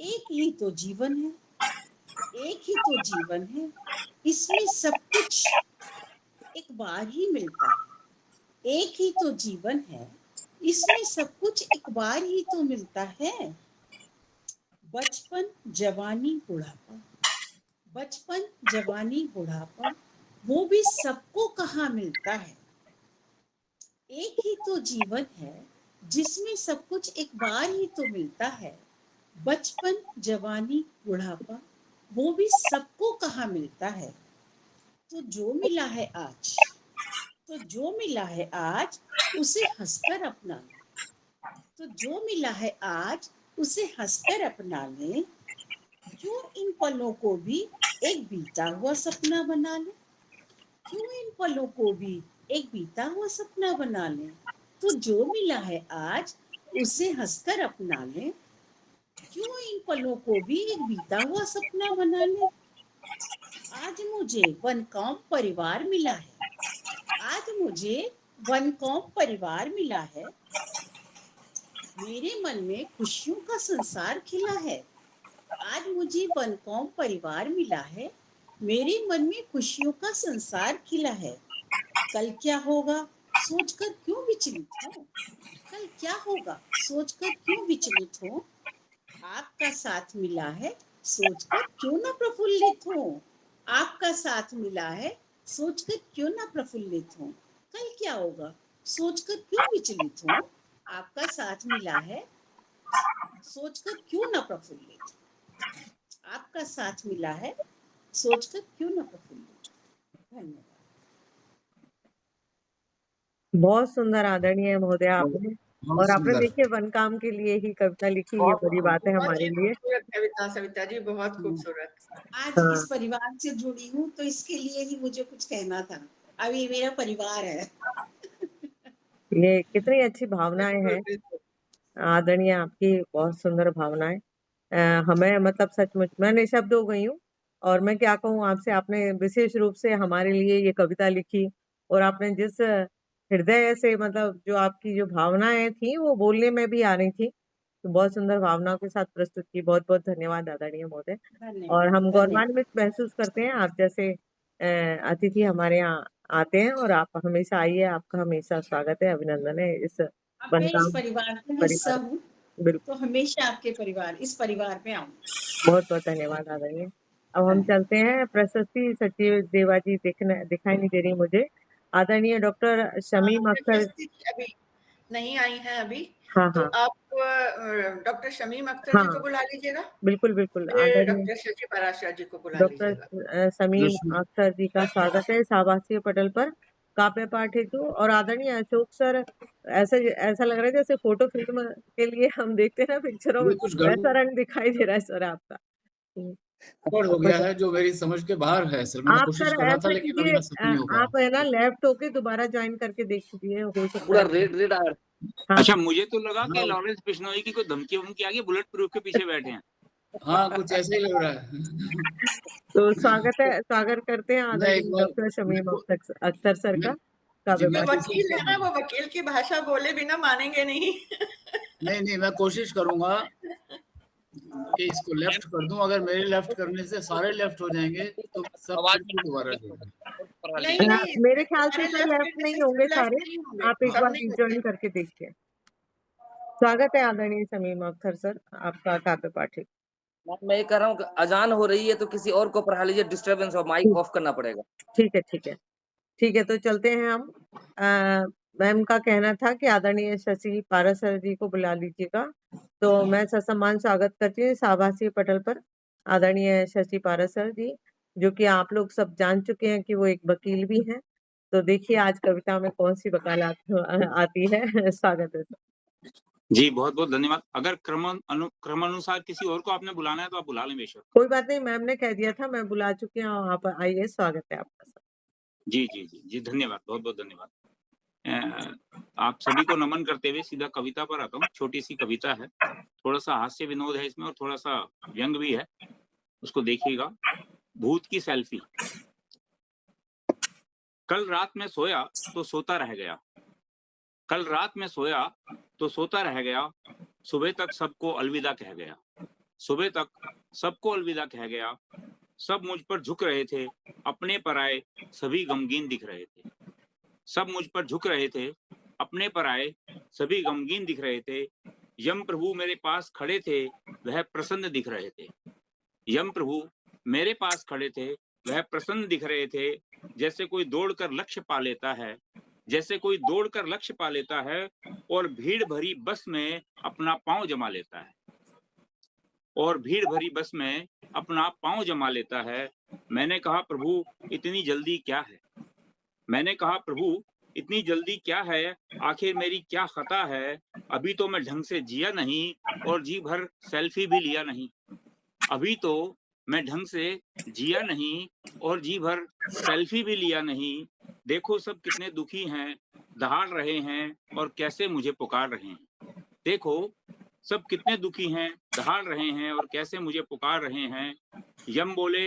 एक ही तो जीवन है, एक ही तो जीवन है, इसमें सब कुछ एक बार ही मिलता है। एक ही तो जीवन है, इसमें सब कुछ एक बार ही तो मिलता है। बचपन, जवानी, बुढ़ापा, बचपन, जवानी, बुढ़ापा, वो भी सबको कहाँ मिलता है। एक ही तो जीवन है, जिसमें सब कुछ एक बार ही तो मिलता है। बचपन, जवानी, बुढ़ापा, वो भी सबको कहाँ मिलता है। तो जो मिला है आज, तो जो मिला है आज, उसे हंसकर अपना ले। तो जो मिला है आज, उसे हंसकर अपना ले। क्यों इन पलों को भी एक बीता हुआ सपना बना ले, क्यों इन पलों को भी एक बीता हुआ सपना बना ले। तो जो मिला है आज, उसे हंसकर अपना ले। क्यों इन पलों को भी एक बीता हुआ सपना बना ले। आज मुझे वनकॉम परिवार मिला है, आज मुझे वनकॉम परिवार मिला है। मेरे मन में खुशियों का संसार खिला है। आज मुझे वनकॉम परिवार मिला है, मेरे मन में खुशियों का संसार खिला है। कल क्या होगा सोचकर क्यों विचलित हो, कल क्या होगा सोचकर क्यों विचलित हो। आपका साथ मिला है, सोचकर क्यों ना प्रफुल्लित हो। आपका साथ मिला है, सोचकर क्यों ना प्रफुल्लित हो। कल क्या होगा सोचकर क्यों विचलित हो। आपका साथ मिला है, सोचकर क्यों ना प्रफुल्लित। आपका साथ मिला है, सोचकर क्यों ना प्रफुल्लित। धन्यवाद। बहुत सुंदर आदरणीय महोदय आपने, बहुत और आपने सुंदर। देखिए वन काम के लिए ही कविता लिखी, ये बहुत बड़ी बात है बहुत हमारे ही लिए। खूबसूरत कविता सविता जी, बहुत खूबसूरत। आज हाँ, इस परिवार से जुड़ी हूँ, तो इसके लिए ही मुझे कुछ कहना था। अब ये मेरा परिवार है। ये कितनी अच्छी भावनाएं हैं बिल्कुल। आदरणीय, आपकी बहुत सुंदर भावनाएं। हमें मतलब सचमुच मैं निशब्द हो गई हूँ, और मैं क्या कहूँ आपसे। आपने विशेष रूप से हमारे लिए ये कविता लिखी, और आपने जिस हृदय से, मतलब जो आपकी जो भावनाएं थी वो बोलने में भी आ रही थी, तो बहुत सुंदर भावनाओं के साथ प्रस्तुत की। बहुत बहुत धन्यवाद आदरणीय महोदय। और हम धन्यवाद। गौरवान्वित महसूस करते हैं, आप जैसे अतिथि हमारे यहाँ आते हैं, और आप हमेशा आइए, आपका हमेशा स्वागत है, अभिनंदन है इस अब मैं इस बनकाम परिवार का हिस्सा परिवार। हूँ, बिल्कुल, तो हमेशा आपके परिवार, इस परिवार में आऊँ। बहुत बहुत धन्यवाद आदरणीय। अब हम चलते हैं। प्रशस्ति सचिव देवा जी दिखाई नहीं दे रही मुझे। आदरणीय डॉक्टर शमीम अख्तर अभी नहीं आई हैं अभी। हाँ तो हाँ आप डॉक्टर शमीम अख्तर जी को हाँ बुला लीजिएगा, बिल्कुल बिल्कुल। फिर आदरणीय डॉक्टर शशि पाराशर जी को बुला लीजिएगा। डॉक्टर शमीम अख्तर जी का स्वागत है शाबाशी पटल पर काव्य पाठ हेतु। और आदरणीय अशोक सर, ऐसा ऐसा लग रहा है जैसे फोटो फिल्म के लिए हम देखते हैं ना पिक्चरों में, कुछ वैसा रंग दिखाई दे रहा है सर आपका। गड़बड़ हो गया है जो मेरी समझ के बाहर है सर। मैं आप कोशिश सर कर रहा था ऐसा लेकिन अभी कीजिए, ऐसा नहीं हो पा आप है ना लेफ्ट होके दोबारा ज्वाइन करके देख लीजिए, हो सकता पूरा है। रेड आ रहा। हाँ अच्छा, मुझे तो लगा कि हाँ। लॉरेंस बिश्नोई की कोई धमकी वमकी आ गई, बुलेट प्रूफ के पीछे बैठे हैं। हाँ, कुछ ऐसा ही लग रहा है। तो स्वागत करते हैं मैं एक आदरणीय बार डॉक्टर शमीम मैं अख्तर सर का जी जो मैं काव्य कोशिश वकील है ना, करूंगा। वो वकील की भाषा बोले बिना मानेंगे नहीं। नहीं मैं कोशिश करूंगा कि इसको लेफ्ट कर दूं। अगर मेरे लेफ्ट करने से सारे लेफ्ट हो जाएंगे तो सब आवाज फिर से दोबारा जुड़ेंगे। नहीं नहीं, मेरे ख्याल से सारे सर लेफ्ट लेफ्ट करने नहीं से होंगे सब लेफ्ट सारे, नहीं होंगे, आप एक सब बार नहीं ज्वाइन होंगे। करके देखिए। स्वागत है आदरणीय शमीम अख्तर सर, आपका काव्य पाठ है। मैं ये कह रहा हूँ कि अजान हो रही है तो किसी और को पढ़ा लीजिए, डिस्टरबेंस और माइक ऑफ करना पड़ेगा। ठीक है तो चलते हैं हम। मैम का कहना था कि आदरणीय शशि पाराशर जी को बुला लीजिएगा, तो मैं ससम्मान स्वागत करती हूँ शाबाशी पटल पर आदरणीय शशि पाराशर जी, जो कि आप लोग सब जान चुके हैं कि वो एक वकील भी हैं। तो देखिए आज कविता में कौन सी वकालत आती है। स्वागत है सर। जी बहुत बहुत धन्यवाद। अगर क्रमानुसार किसी और को आपने बुलाना है तो आप बुला लें बेशक। कोई बात नहीं, मैम ने कह दिया था, मैं बुला चुकी हूँ, आप आइए, स्वागत है आपका सर। जी धन्यवाद, बहुत बहुत धन्यवाद। आप सभी को नमन करते हुए सीधा कविता पर आता हूँ। छोटी सी कविता है, थोड़ा सा हास्य विनोद है इसमें और थोड़ा सा व्यंग भी है, उसको देखिएगा। भूत की सेल्फी। कल रात में सोया तो सोता रह गया, कल रात में सोया तो सोता रह गया, सुबह तक सबको अलविदा कह गया, सुबह तक सबको अलविदा कह गया। सब मुझ पर झुक रहे थे, अपने पर आए सभी गमगीन दिख रहे थे। सब मुझ पर झुक रहे थे, अपने पर आए सभी गमगीन दिख रहे थे। यम प्रभु मेरे पास खड़े थे, वह प्रसन्न दिख रहे थे। यम प्रभु मेरे पास खड़े थे, वह प्रसन्न दिख रहे थे। जैसे कोई दौड़कर लक्ष्य पा लेता है, जैसे कोई दौड़कर लक्ष्य पा लेता है और भीड़ भरी बस में अपना पांव जमा लेता है, और भीड़ भरी बस में अपना पांव जमा लेता है। मैंने कहा प्रभु इतनी जल्दी क्या है, मैंने कहा प्रभु इतनी जल्दी क्या है, आखिर मेरी क्या खता है। अभी तो मैं ढंग से जिया नहीं और जी भर सेल्फी भी लिया नहीं, अभी तो मैं ढंग से जिया नहीं और जी भर सेल्फी भी लिया नहीं। देखो सब कितने दुखी हैं, दहाड़ रहे हैं और कैसे मुझे पुकार रहे हैं। देखो सब कितने दुखी हैं, दहाड़ रहे हैं और कैसे मुझे पुकार रहे हैं। यम बोले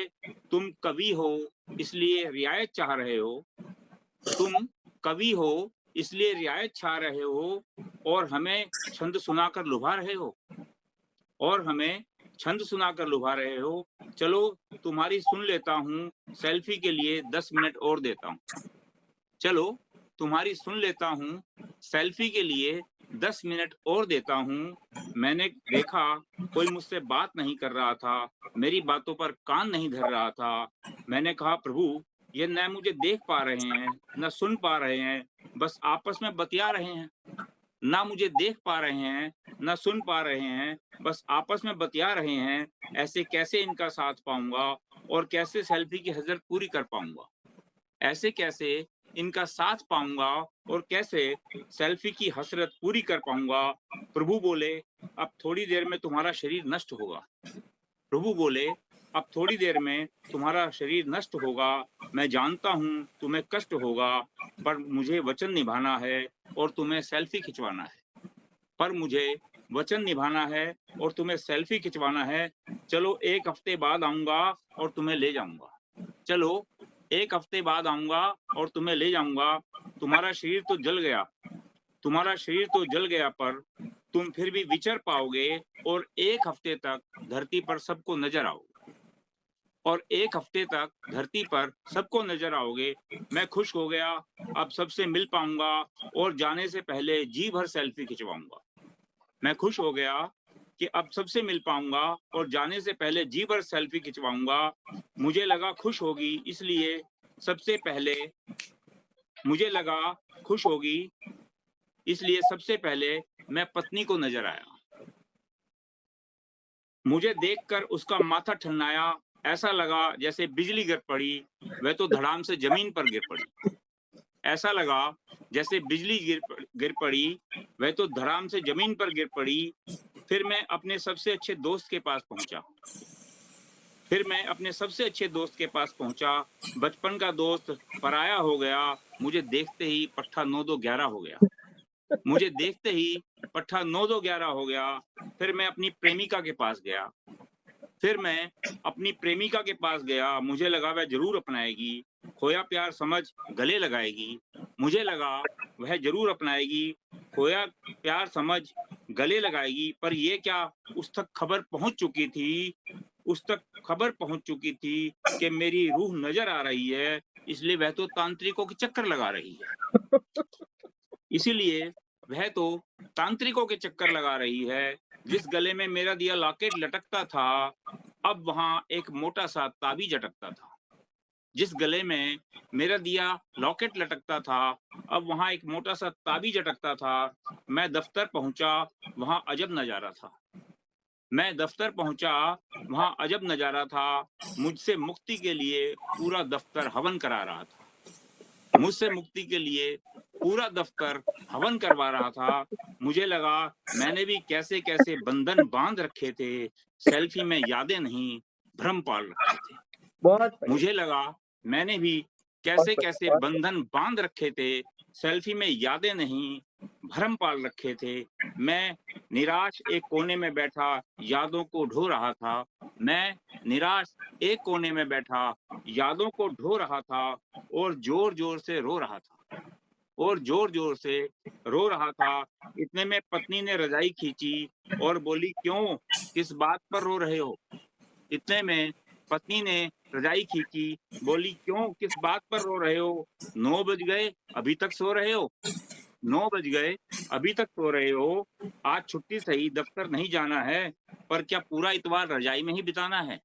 तुम कवि हो इसलिए रियायत चाह रहे हो, तुम कवि हो इसलिए रियायत चाह रहे हो और हमें छंद सुनाकर लुभा रहे हो, और हमें छंद सुनाकर लुभा रहे हो। चलो तुम्हारी सुन लेता हूँ, सेल्फी के लिए 10 मिनट और देता हूँ। चलो तुम्हारी सुन लेता हूँ, सेल्फी के लिए 10 मिनट और देता हूँ। मैंने देखा कोई मुझसे बात नहीं कर रहा था, मेरी बातों पर कान नहीं धर रहा था। मैंने कहा प्रभु ये न मुझे देख पा रहे हैं न सुन पा रहे हैं, बस आपस में बतिया रहे हैं। ना मुझे देख पा रहे हैं न सुन पा रहे हैं, बस आपस में बतिया रहे हैं। ऐसे कैसे इनका साथ पाऊंगा और कैसे सेल्फी की हजरत पूरी कर पाऊंगा, ऐसे कैसे इनका साथ पाऊंगा और कैसे सेल्फी की हसरत पूरी कर पाऊंगा। प्रभु बोले अब थोड़ी देर में तुम्हारा शरीर नष्ट होगा, प्रभु बोले अब थोड़ी देर में तुम्हारा शरीर नष्ट होगा। मैं जानता हूँ तुम्हें कष्ट होगा, पर मुझे वचन निभाना है और तुम्हें सेल्फी खिंचवाना है, पर मुझे वचन निभाना है और तुम्हें सेल्फी खिंचवाना है। चलो 1 हफ्ते बाद आऊंगा और तुम्हें ले जाऊंगा, चलो 1 हफ्ते बाद आऊंगा और तुम्हें ले जाऊंगा। तुम्हारा शरीर तो जल गया, तुम्हारा शरीर तो जल गया, पर तुम फिर भी विचर पाओगे और 1 हफ्ते तक धरती पर सबको नजर आओगे, और 1 हफ्ते तक धरती पर सबको नजर आओगे। मैं खुश हो गया, अब सबसे मिल पाऊंगा और जाने से पहले जी भर सेल्फी खिंचवाऊंगा। मैं खुश हो गया कि अब सबसे मिल पाऊंगा और जाने से पहले जी भर सेल्फी खिंचवाऊंगा। मुझे लगा खुश होगी इसलिए सबसे पहले मुझे लगा खुश होगी, इसलिए सबसे पहले मैं पत्नी को नजर आया। मुझे देखकर उसका माथा ठन्नाया, ऐसा लगा जैसे बिजली गिर पड़ी, वह तो धड़ाम से जमीन पर गिर पड़ी। ऐसा लगा जैसे बिजली गिर पड़ी, वह तो धड़ाम से जमीन पर गिर पड़ी। फिर मैं अपने सबसे अच्छे दोस्त के पास पहुंचा। बचपन का दोस्त पराया हो गया। मुझे देखते ही पट्ठा 9-2-11 हो गया। फिर मैं अपनी प्रेमिका के पास गया। मुझे लगा वह जरूर अपनाएगी, खोया प्यार समझ गले लगाएगी। पर ये क्या, उस तक खबर पहुंच चुकी थी कि मेरी रूह नजर आ रही है, इसलिए वह तो तांत्रिकों के चक्कर लगा रही है। जिस गले में मेरा दिया लॉकेट लटकता था, अब वहां एक मोटा सा ताबीज अटकता था। मैं दफ्तर पहुंचा, वहां अजब नजारा था। मुझसे मुक्ति के लिए पूरा दफ्तर हवन करवा रहा था। मुझे लगा मैंने भी कैसे कैसे बंधन बांध रखे थे, सेल्फी में यादें नहीं, भ्रम पाल रखे थे। बहुत मुझे लगा मैंने भी कैसे कैसे बंधन बांध रखे थे, सेल्फी में यादें नहीं, भ्रम पाल रखे थे। मैं निराश एक कोने में बैठा यादों को ढो रहा था और जोर जोर से रो रहा था। इतने में पत्नी ने रजाई खींची और बोली, क्यों, किस बात पर रो रहे हो? 9 बज गए, अभी तक सो रहे हो? आज छुट्टी सही, दफ्तर नहीं जाना है, पर क्या पूरा इतवार रजाई में ही बिताना है?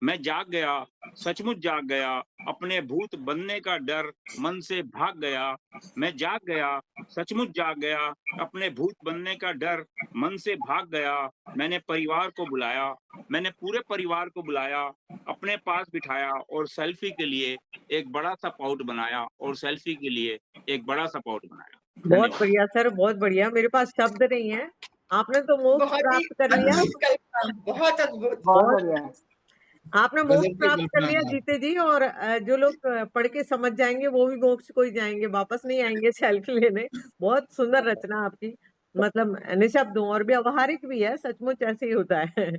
मैं जाग गया, सचमुच जाग गया। अपने भूत बनने का डर मन से भाग गया। मैंने पूरे परिवार को बुलाया, अपने पास बिठाया और सेल्फी के लिए एक बड़ा सा पाउट बनाया। बहुत बढ़िया सर, बहुत बढ़िया। मेरे पास शब्द नहीं है, आपने तो मोक्ष बहुत ही प्राप्त कर लिया। अद्भुत कल्पना, बहुत अद्भुत। बहुत बढ़िया। आपने मोक्ष प्राप्त कर लिया जीते जी। और जो लोग पढ़ के समझ जाएंगे वो भी मोक्ष को ही जाएंगे, वापस नहीं आएंगे सेल्फी लेने। बहुत सुंदर रचना आपकी, मतलब निशब्द और व्यवहारिक भी है, सचमुच ऐसे ही होता है।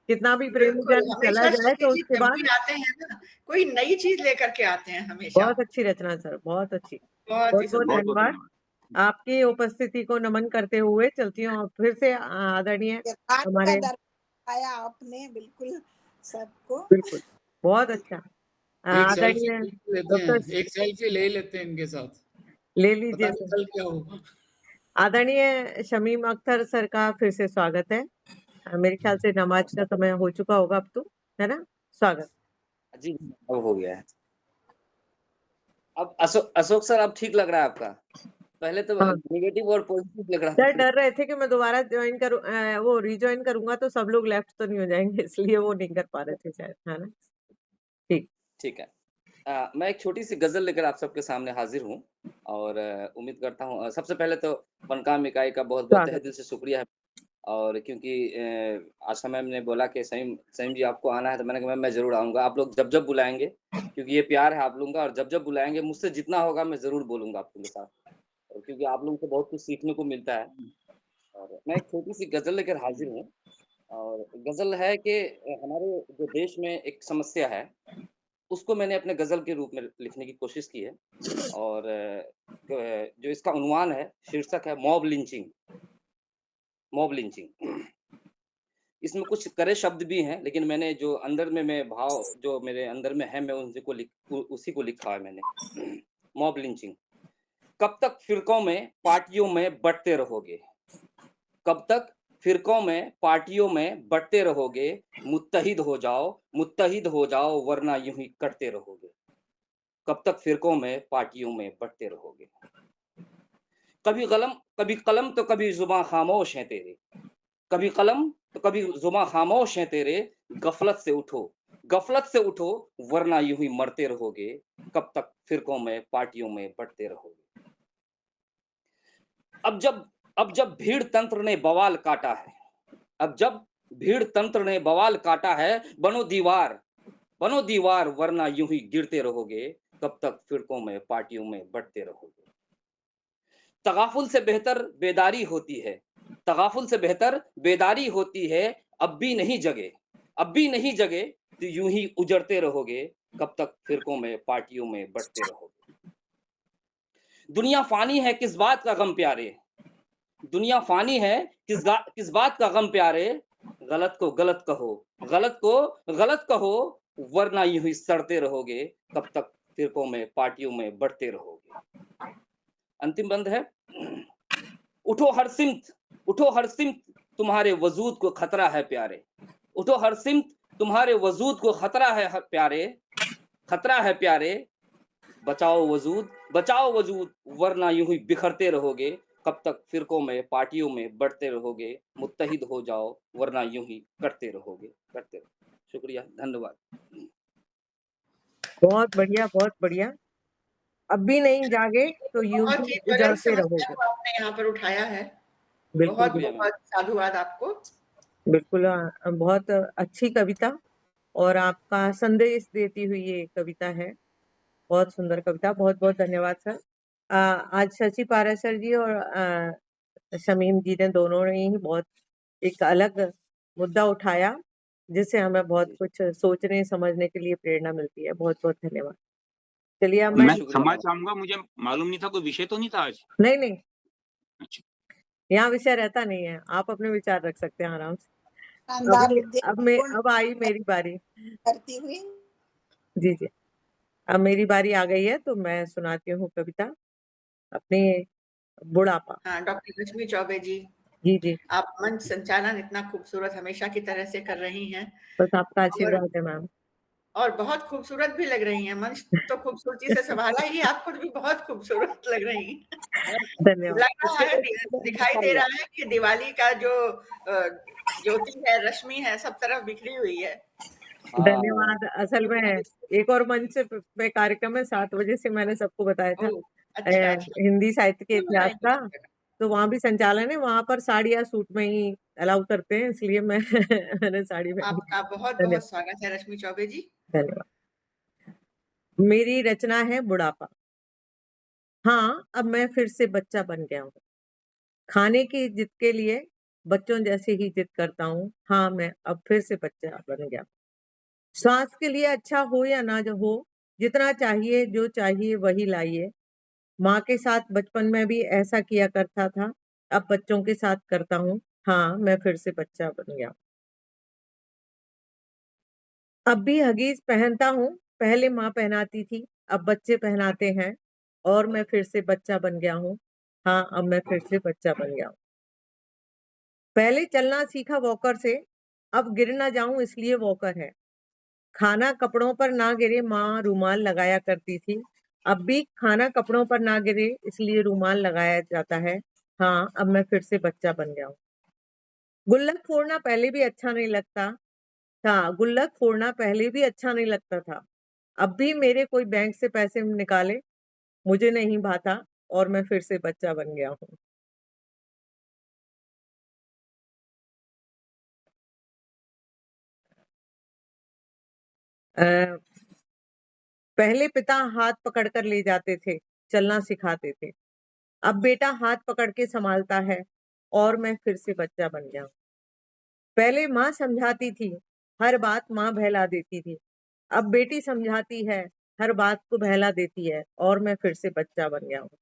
कितना भी प्रेमी जन चला जाए तो उसके बाद आते हैं ना, कोई नई चीज लेकर के आते हैं हमेशा। बहुत अच्छी रचना सर, बहुत अच्छी। बहुत बहुत धन्यवाद। आपकी उपस्थिति को नमन करते हुए चलती हूँ फिर से आदरणीय हमारे आया आपने बिल्कुल सबको। बिल्कुल, बहुत अच्छा। आदरणीय एक सेल्फी ले लेते हैं इनके साथ, ले लीजिए कल क्या होगा। आदरणीय शमीम अख्तर सर का फिर से स्वागत है। मेरे ख्याल से नमाज का समय हो चुका होगा अब तो, है ना? स्वागत जी, अब हो गया है। अब अशोक सर अब ठीक लग रहा है आपका? पहले तो नेगेटिव और पॉजिटिव लग रहा था। सर डर रहे थे कि मैं दोबारा ज्वाइन करूं, वो रिज्वाइन करूंगा तो सब लोग लेफ्ट तो नहीं हो जाएंगे, इसलिए वो नहीं कर पा रहे थे शायद, है ना? ठीक है। मैं एक छोटी सी गजल लेकर आप सबके सामने हाजिर हूँ और उम्मीद करता हूँ, सबसे पहले तो बनकाम इकाई का बहुत बहुत तहे दिल से शुक्रिया है। और क्योंकि आशा मैम ने बोला कि सईम जी आपको आना है, तो मैंने कहा मैं जरूर आऊँगा। आप लोग जब जब बुलाएंगे, क्योंकि ये प्यार है आप लोगों का, और जब जब बुलाएंगे मुझसे जितना होगा मैं जरूर बोलूँगा आप लोगों के साथ, क्योंकि आप लोगों को बहुत कुछ सीखने को मिलता है। और मैं एक छोटी सी गजल लेकर हाजिर हूँ, और गजल है कि हमारे जो देश में एक समस्या है उसको मैंने अपने गजल के रूप में लिखने की कोशिश की है। और जो इसका उन्वान है, शीर्षक है मॉब लिंचिंग। इसमें कुछ करे शब्द भी हैं, लेकिन मैंने जो अंदर में मैं भाव जो मेरे अंदर में है, मैं उसी को लिखा है मैंने। Mob lynching. कब तक फिरकों में पार्टियों में बंटते रहोगे? कब तक फिरकों में पार्टियों में बंटते रहोगे? मुत्तहिद हो जाओ वरना यूं ही कटते रहोगे। कब तक फिरकों में पार्टियों में बंटते रहोगे। कभी कलम तो कभी जुबां खामोश है तेरे, कभी कलम तो कभी जुबां खामोश है तेरे, गफलत से उठो वरना यूं ही मरते रहोगे, कब तक फिरकों में पार्टियों में बंटते रहोगे। अब जब भीड़ तंत्र ने बवाल काटा है, अब जब भीड़ तंत्र ने बवाल काटा है, बनो दीवार वरना यूं ही गिरते रहोगे, कब तक फिरकों में पार्टियों में बंटते रहोगे। तगाफुल से बेहतर बेदारी होती है, तगाफुल से बेहतर बेदारी होती है, अब भी नहीं जगे तो यूं ही उजड़ते रहोगे, कब तक फिरकों में पार्टियों में बंटते रहोगे। दुनिया फानी है किस बात का गम प्यारे, दुनिया फानी है किस बात का गम प्यारे, गलत को गलत कहो वरना यूं ही सड़ते रहोगे, कब तक फिरकों में पार्टियों में बंटते रहोगे। अंतिम बंद है। उठो हर सिमत तुम्हारे वजूद को खतरा है प्यारे, उठो हर सिमत तुम्हारे वजूद को खतरा है प्यारे, बचाओ वजूद वरना यूं ही बिखरते रहोगे, कब तक फिरकों में पार्टियों में बढ़ते रहोगे, मुत्तहिद हो जाओ वरना यूं ही करते रहोगे। शुक्रिया, धन्यवाद। बहुत बढ़िया। अब भी नहीं जागे तो यूं बहुत ही ही सरल उजड़ते समस्या रहोगे। को आपने यहाँ पर उठाया है। बिल्कुल बहुत साधुवाद आपको। बिल्कुल बहुत अच्छी कविता और आपका संदेश देती हुई ये कविता है। बहुत सुंदर कविता, बहुत बहुत धन्यवाद सर। आज शशि पारा सर जी और शमीम जी ने दोनों ने ही बहुत एक अलग मुद्दा उठाया जिससे हमें बहुत कुछ सोचने समझने के लिए प्रेरणा मिलती है। बहुत बहुत धन्यवाद। चलिए अब मैं क्षमा चाहूंगा, मुझे मालूम नहीं था कोई विषय तो नहीं था आज। नहीं अच्छा, यहाँ विषय रहता नहीं है, आप अपने विचार रख सकते हैं आराम से। अब आई मेरी बारी करती हुई। जी अब मेरी बारी आ गई है तो मैं सुनाती हूँ कविता अपनी बुढ़ापा। हाँ, डॉक्टर लक्ष्मी चौबे जी, जी आप मंच संचालन इतना खूबसूरत हमेशा की तरह से कर रही हैं। बस आपका आशीर्वाद है मैम। और बहुत खूबसूरत भी लग रही हैं। मंच तो खूबसूरती से संभाला ही, आप खुद भी बहुत खूबसूरत लग रही हैं। धन्यवाद। लग रहा है, दिखाई दे रहा है कि दिवाली का जो ज्योति है, रश्मि है, सब तरफ बिखरी हुई है। धन्यवाद। असल में एक और मंच पे कार्यक्रम है 7 बजे से, मैंने सबको बताया था। अच्छा। हिंदी साहित्य के इतिहास का, तो वहाँ भी संचालन है। वहाँ पर साड़ी या सूट में ही अलाउ करते हैं, इसलिए मैंने साड़ी पहनी। आपका बहुत बहुत स्वागत है रश्मि चौबे जी। धन्यवाद। मेरी रचना है बुढ़ापा। हाँ, अब मैं फिर से बच्चा बन गया हूँ। खाने की जिद के लिए बच्चों जैसे ही जिद करता हूँ। हाँ, मैं अब फिर से बच्चा बन गया। स्वास्थ्य के लिए अच्छा हो या ना हो, जितना चाहिए जो चाहिए वही लाइए। माँ के साथ बचपन में भी ऐसा किया करता था, अब बच्चों के साथ करता हूँ। हाँ, मैं फिर से बच्चा बन गया। अब भी हगीज पहनता हूँ, पहले माँ पहनाती थी, अब बच्चे पहनाते हैं और मैं फिर से बच्चा बन गया हूँ। हाँ, अब मैं फिर से बच्चा बन गया हूँ। पहले चलना सीखा वॉकर से, अब गिर ना जाऊं इसलिए वॉकर है। खाना कपड़ों पर ना गिरे माँ रुमाल लगाया करती थी, अब भी खाना कपड़ों पर ना गिरे इसलिए रुमाल लगाया जाता है। हाँ, अब मैं फिर से बच्चा बन गया हूँ। गुल्लक फोड़ना पहले भी अच्छा नहीं लगता था, गुल्लक फोड़ना पहले भी अच्छा नहीं लगता था, अब भी मेरे कोई बैंक से पैसे निकाले मुझे नहीं भाता और मैं फिर से बच्चा बन गया हूँ। पहले पिता हाथ पकड़कर ले जाते थे, चलना सिखाते थे, अब बेटा हाथ पकड़ के संभालता है और मैं फिर से बच्चा बन गया हूँ। पहले माँ समझाती थी, हर बात माँ बहला देती थी, अब बेटी समझाती है, हर बात को बहला देती है और मैं फिर से बच्चा बन गया हूँ।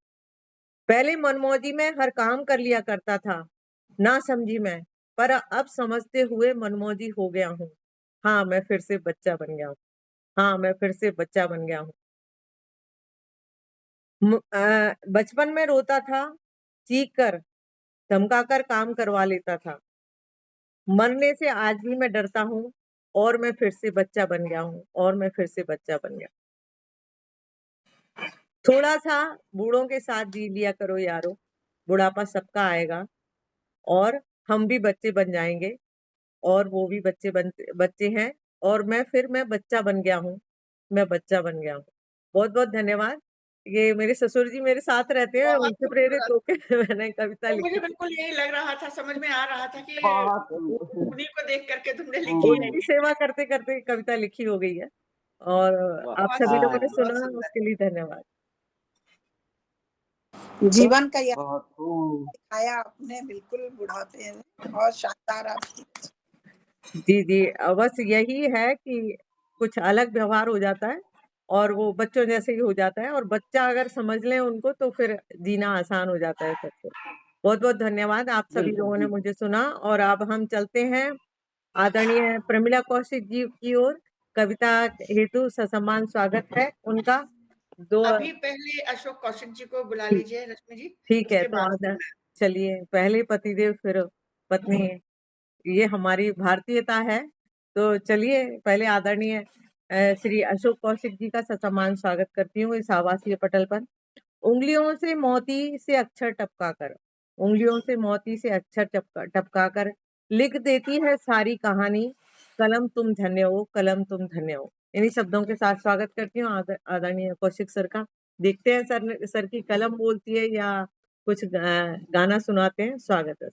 पहले मनमौजी में हर काम कर लिया करता था, ना समझी मैं, पर अब समझते हुए मनमौजी हो गया हूँ। हाँ, मैं फिर से बच्चा बन गया हूँ। हाँ, मैं फिर से बच्चा बन गया हूँ। बचपन में रोता था, चीख कर धमका कर काम करवा लेता था, मरने से आज भी मैं डरता हूँ और मैं फिर से बच्चा बन गया हूँ और मैं फिर से बच्चा बन गया। थोड़ा सा बूढ़ों के साथ जी लिया करो यारो, बुढ़ापा सबका आएगा और हम भी बच्चे बन जाएंगे और वो भी बच्चे हैं और मैं बच्चा बन गया हूँ, मैं बच्चा बन गया हूँ। बहुत-बहुत धन्यवाद। ये मेरे ससुर जी मेरे साथ रहते हैं, बहुत उनसे प्रेरित खूबसूरत। होके मैंने कविता तो मुझे लिखी। बिल्कुल यही लग रहा था, समझ में आ रहा था कि बहुत उन्हीं को देख करके तुमने लिखी है उनकी ये। सेवा करते-करते कविता लिखी हो गई है और वाह! आप बहुत सभी लोगों सुंदर, ने हाँ, बहुत सुना सुंदर। उसके लिए धन्यवाद। जीवन का याद बहुत खूब। दिखाया आपने बिल्कुल बुढ़ापे में, बहुत शानदार आपकी। जी, बस यही है कि कुछ अलग व्यवहार हो जाता है और वो बच्चों जैसे ही हो जाता है और बच्चा अगर समझ लें उनको तो फिर जीना आसान हो जाता है सबसे। बहुत-बहुत धन्यवाद, आप सभी बिल्कुल, लोगों ने मुझे सुना और अब हम चलते हैं आदरणीय प्रमिला कौशिक जी की ओर। कविता हेतु ससम्मान स्वागत है उनका। अभी पहले अशोक कौशिक जी को बुला ठीक लीजिए रश्मि जी, ठीक है, उसके तो बाद मैं। चलिए पहले पतिदेव फिर पत्नी, ये हमारी भारतीयता है। तो चलिए पहले आदरणीय श्री अशोक कौशिक जी का ससम्मान स्वागत करती हूँ इस आवासीय पटल पर। उंगलियों से मोती से अक्षर टपकाकर, उंगलियों से मोती से अक्षर टपकाकर लिख देती है सारी कहानी, कलम तुम धन्य हो, कलम तुम धन्य हो। इन्हीं शब्दों के साथ स्वागत करती हूँ आदरणीय कौशिक सर का। देखते हैं सर की कलम बोलती है या कुछ गाना सुनाते हैं। स्वागत है।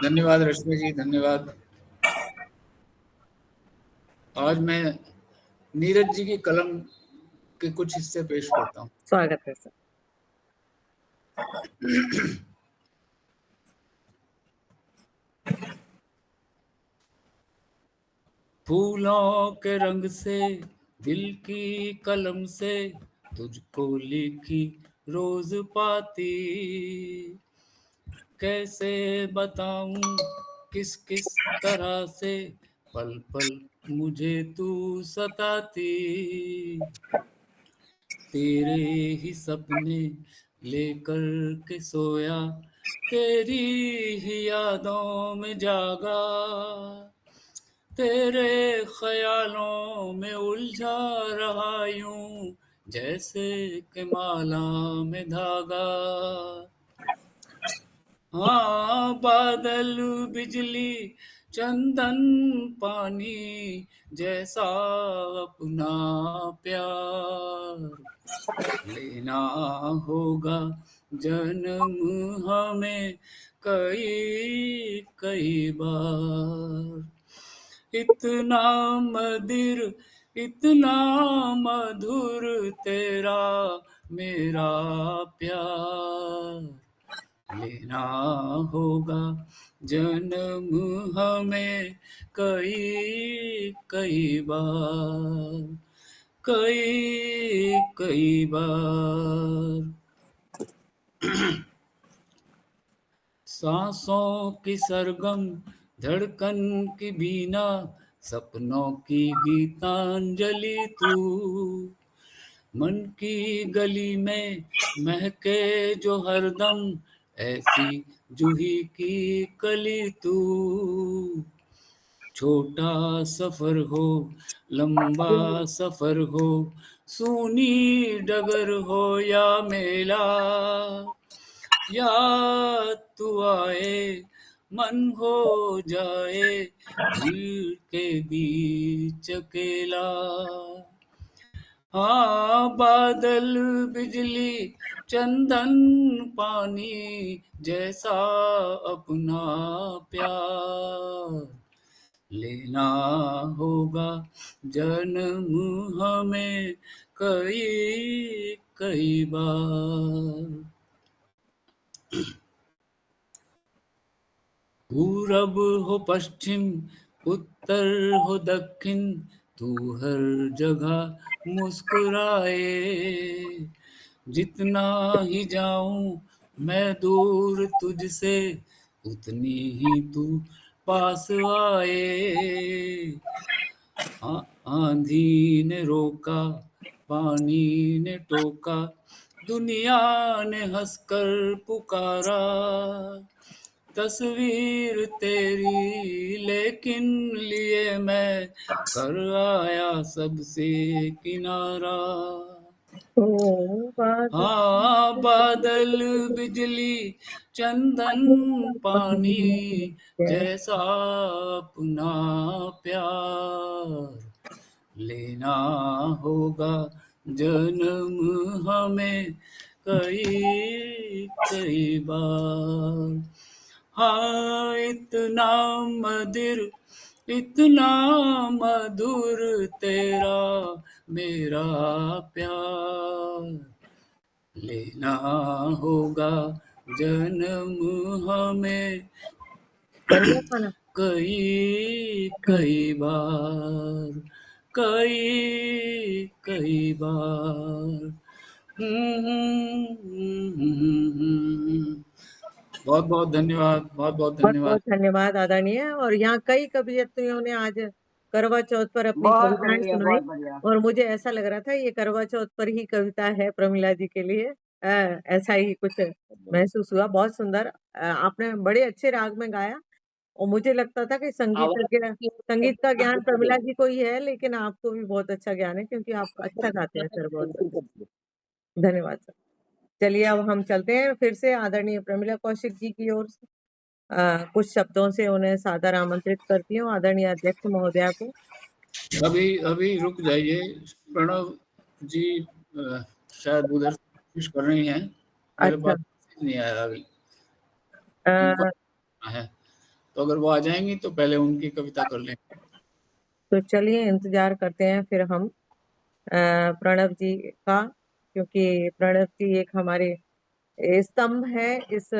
धन्यवाद रश्मि जी, धन्यवाद। आज मैं नीरज जी की कलम के कुछ हिस्से पेश करता हूँ। स्वागत है सर। फूलों के रंग से दिल की कलम से तुझको लिखी रोज पाती, कैसे बताऊं किस किस तरह से पल पल मुझे तू सताती, तेरे ही सपने लेकर के सोया, तेरी ही यादों में जागा, तेरे ख्यालों में उलझा रहा यूं जैसे कि माला में धागा। हाँ, बादल बिजली चंदन पानी जैसा अपना प्यार, लेना होगा जन्म हमें कई कई बार, इतना मधुर इतना मधुर तेरा मेरा प्यार, लेना होगा जन्म हमें कई कई बार, कई कई बार। सांसों की सरगम धड़कन की बीना, सपनों की गीतांजलि तू, मन की गली में महके जो हरदम ऐसी जूही की कली तू, छोटा सफर हो लंबा सफर हो, सूनी डगर हो या मेला, याद तू आए मन हो जाए भीड़ के बीच अकेला। हाँ, बादल बिजली चंदन पानी जैसा अपना प्यार, लेना होगा जन्म हमें कई कई बार। पूरब हो पश्चिम उत्तर हो दक्षिण, तू हर जगह मुस्कुराए, जितना ही जाऊं मैं दूर तुझसे उतनी ही तू पास आए। आंधी ने रोका पानी ने टोका, दुनिया ने हंसकर पुकारा, तस्वीर तेरी लेकिन लिए मैं कर आया सबसे किनारा। ओ बादल हाँ बादल बिजली चंदन पानी जैसा अपना प्यार लेना होगा जन्म हमें कई कई बार। हाँ इतना मधुर तेरा मेरा प्यार लेना होगा जन्म हमें बढ़िया खाना। कई कई बार कई कई बार। बहुत बहुत धन्यवाद, बहुत बहुत बहुत धन्यवाद। बहुत धन्यवाद आदरणीय। और यहाँ कई कवियत्रियों ने आज करवा चौथ पर अपनी बहुत कविताएं बढ़िया, सुनाई बहुत बढ़िया। और मुझे ऐसा लग रहा था ये करवा चौथ पर ही कविता है प्रमिला जी के लिए। ऐसा ही कुछ महसूस हुआ। बहुत सुंदर। आपने बड़े अच्छे राग में गाया और मुझे लगता था कि संगीत का ज्ञान प्रमिला जी को ही है, लेकिन आपको भी बहुत अच्छा ज्ञान है क्योंकि आप अच्छा गाते हैं सर। बहुत धन्यवाद सर। चलिए अब हम चलते हैं फिर से आदरणीय प्रमिला कौशिक जी की ओर से कुछ शब्दों से उन्हें सादर आमंत्रित करती हूँ आदरणीय अध्यक्ष महोदया को। अभी रुक जाइए, प्रणव जी शायद उधर कोशिश कर रही हैं, मेरे अच्छा। पास नहीं आया अभी। अ, है तो अगर वो आ जाएंगी तो पहले उनकी कविता कर लें। तो चलिए इंतजार करते हैं फिर हम प्रणव जी का, क्योंकि प्रणव जी एक हमारे स्तंभ है इस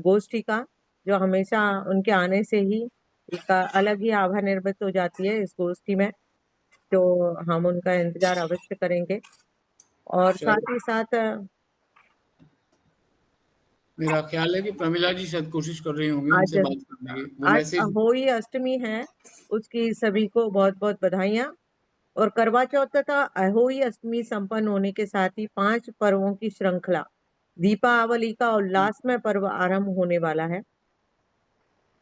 गोष्ठी का, जो हमेशा उनके आने से ही एक अलग ही आभा निर्मित हो जाती है इस गोष्ठी में। तो हम उनका इंतजार अवश्य करेंगे और साथ ही साथ मेरा ख्याल है कि प्रमिला जी शायद कोशिश कर रही होंगी आज उनसे बात करने की। वो आज मैसेज अहोई अष्टमी है, उसकी सभी को बहुत बहुत बधाइयां। और करवा चौथ तथा अहोई अष्टमी संपन्न होने के साथ ही 5 पर्वों की श्रृंखला दीपावली का उल्लासमय पर्व आरंभ होने वाला है।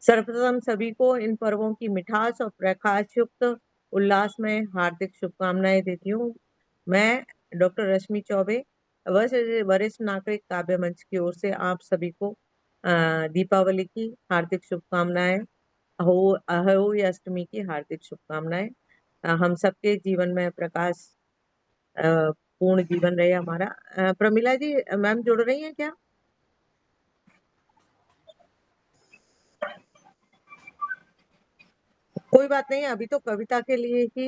सर्वप्रथम सभी को इन पर्वों की मिठास और प्रकाश युक्त उल्लास में हार्दिक शुभकामनाएं देती हूँ। मैं डॉक्टर रश्मि चौबे वरिष्ठ नागरिक काव्य मंच की ओर से आप सभी को दीपावली की हार्दिक शुभकामनाएं, अहोई अष्टमी की हार्दिक शुभकामनाएं। हम सबके जीवन में प्रकाश पूर्ण जीवन रहे हमारा। प्रमिला जी मैम जुड़ रही हैं क्या? कोई बात नहीं, अभी तो कविता के लिए ही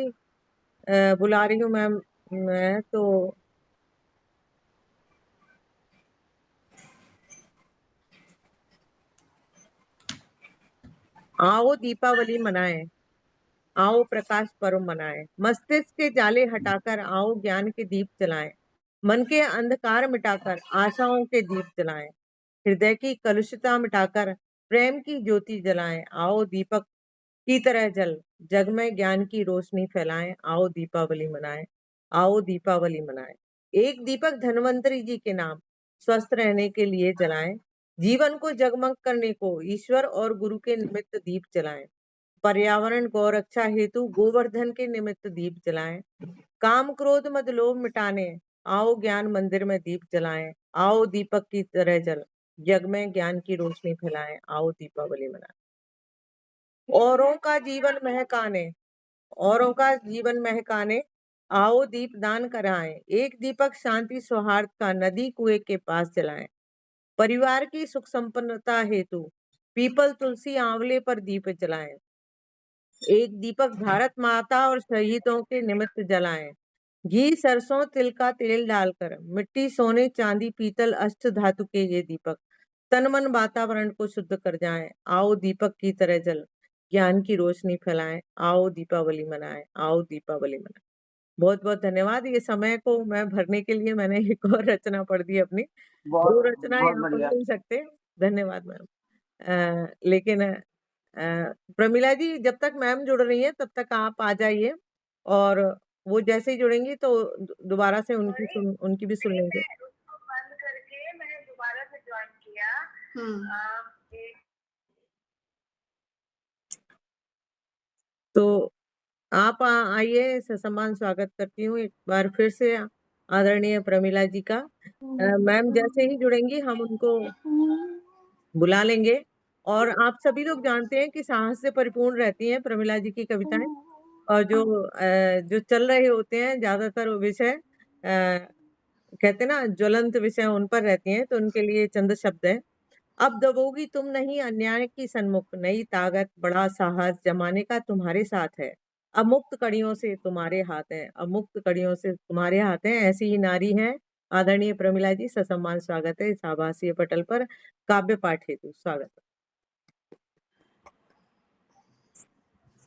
बुला रही हूँ मैम। मैं तो आओ दीपावली मनाएं, आओ प्रकाश पर्व मनाएं, मस्तिष्क के जाले हटाकर आओ ज्ञान के दीप जलाएं, मन के अंधकार मिटाकर आशाओं के दीप जलाएं, हृदय की कलुषता मिटाकर प्रेम की ज्योति जलाएं, आओ दीपक की तरह जल जग में ज्ञान की रोशनी फैलाएं, आओ दीपावली मनाएं, आओ दीपावली मनाएं। एक दीपक धन्वंतरी जी के नाम स्वस्थ रहने के लिए जलाएं, जीवन को जगमग करने को ईश्वर और गुरु के निमित्त दीप जलाएं, पर्यावरण गौरक्षा हेतु गोवर्धन के निमित्त दीप जलाएं, काम क्रोध मद लोभ मिटाने आओ ज्ञान मंदिर में दीप जलाएं, आओ दीपक की तरह जल जग में ज्ञान की रोशनी फैलाएं, आओ दीपावली मनाएं। औरों का जीवन महकाने, औरों का जीवन महकाने आओ दीप दान कराएं, एक दीपक शांति सौहार्द का नदी कुएं के पास जलाएं, परिवार की सुख संपन्नता हेतु पीपल तुलसी आंवले पर दीप जलाएं, एक दीपक भारत माता और शहीदों के निमित्त जलाएं, घी सरसों तिल का तेल डालकर मिट्टी सोने चांदी पीतल अष्ट धातु के ये दीपक तन मन वातावरण को शुद्ध कर जाएं, आओ दीपक की तरह जल ज्ञान की रोशनी फैलाएं, आओ दीपावली मनाएं, आओ दीपावली मनाएं। बहुत बहुत धन्यवाद। ये समय को मैं भरने के लिए मैंने एक और रचना पढ़ दी अपनी। 2 रचना बहुत यहाँ पढ़ बढ़िया। नहीं सकते। धन्यवाद मैम। लेकिन प्रमिला जी जब तक मैम जुड़ रही है तब तक आप आ जाइए और वो जैसे ही जुड़ेंगी तो दोबारा से उनकी भी सुन लेंगे। उसको बंद करके मैंने दोबारा से ज्वाइन किया तो आप आइए, ससम्मान स्वागत करती हूँ एक बार फिर से आदरणीय प्रमिला जी का। मैम जैसे ही जुड़ेंगी हम उनको बुला लेंगे। और आप सभी लोग जानते हैं कि साहस से परिपूर्ण रहती हैं प्रमिला जी की कविताएं, और जो चल रहे होते हैं ज्यादातर विषय कहते ना ज्वलंत विषय उन पर रहती हैं, तो उनके लिए चंद शब्द है। अब दबोगी तुम नहीं अन्याय की सन्मुख, नई ताकत बड़ा साहस जमाने का तुम्हारे साथ है। अब मुक्त कड़ियों से तुम्हारे हाथ है, अब मुक्त कड़ियों से तुम्हारे हाथ है। ऐसी ही नारी है आदरणीय प्रमिला जी। ससम्मान स्वागत है इस आभासीय पटल पर काव्य पाठ हेतु। स्वागत है।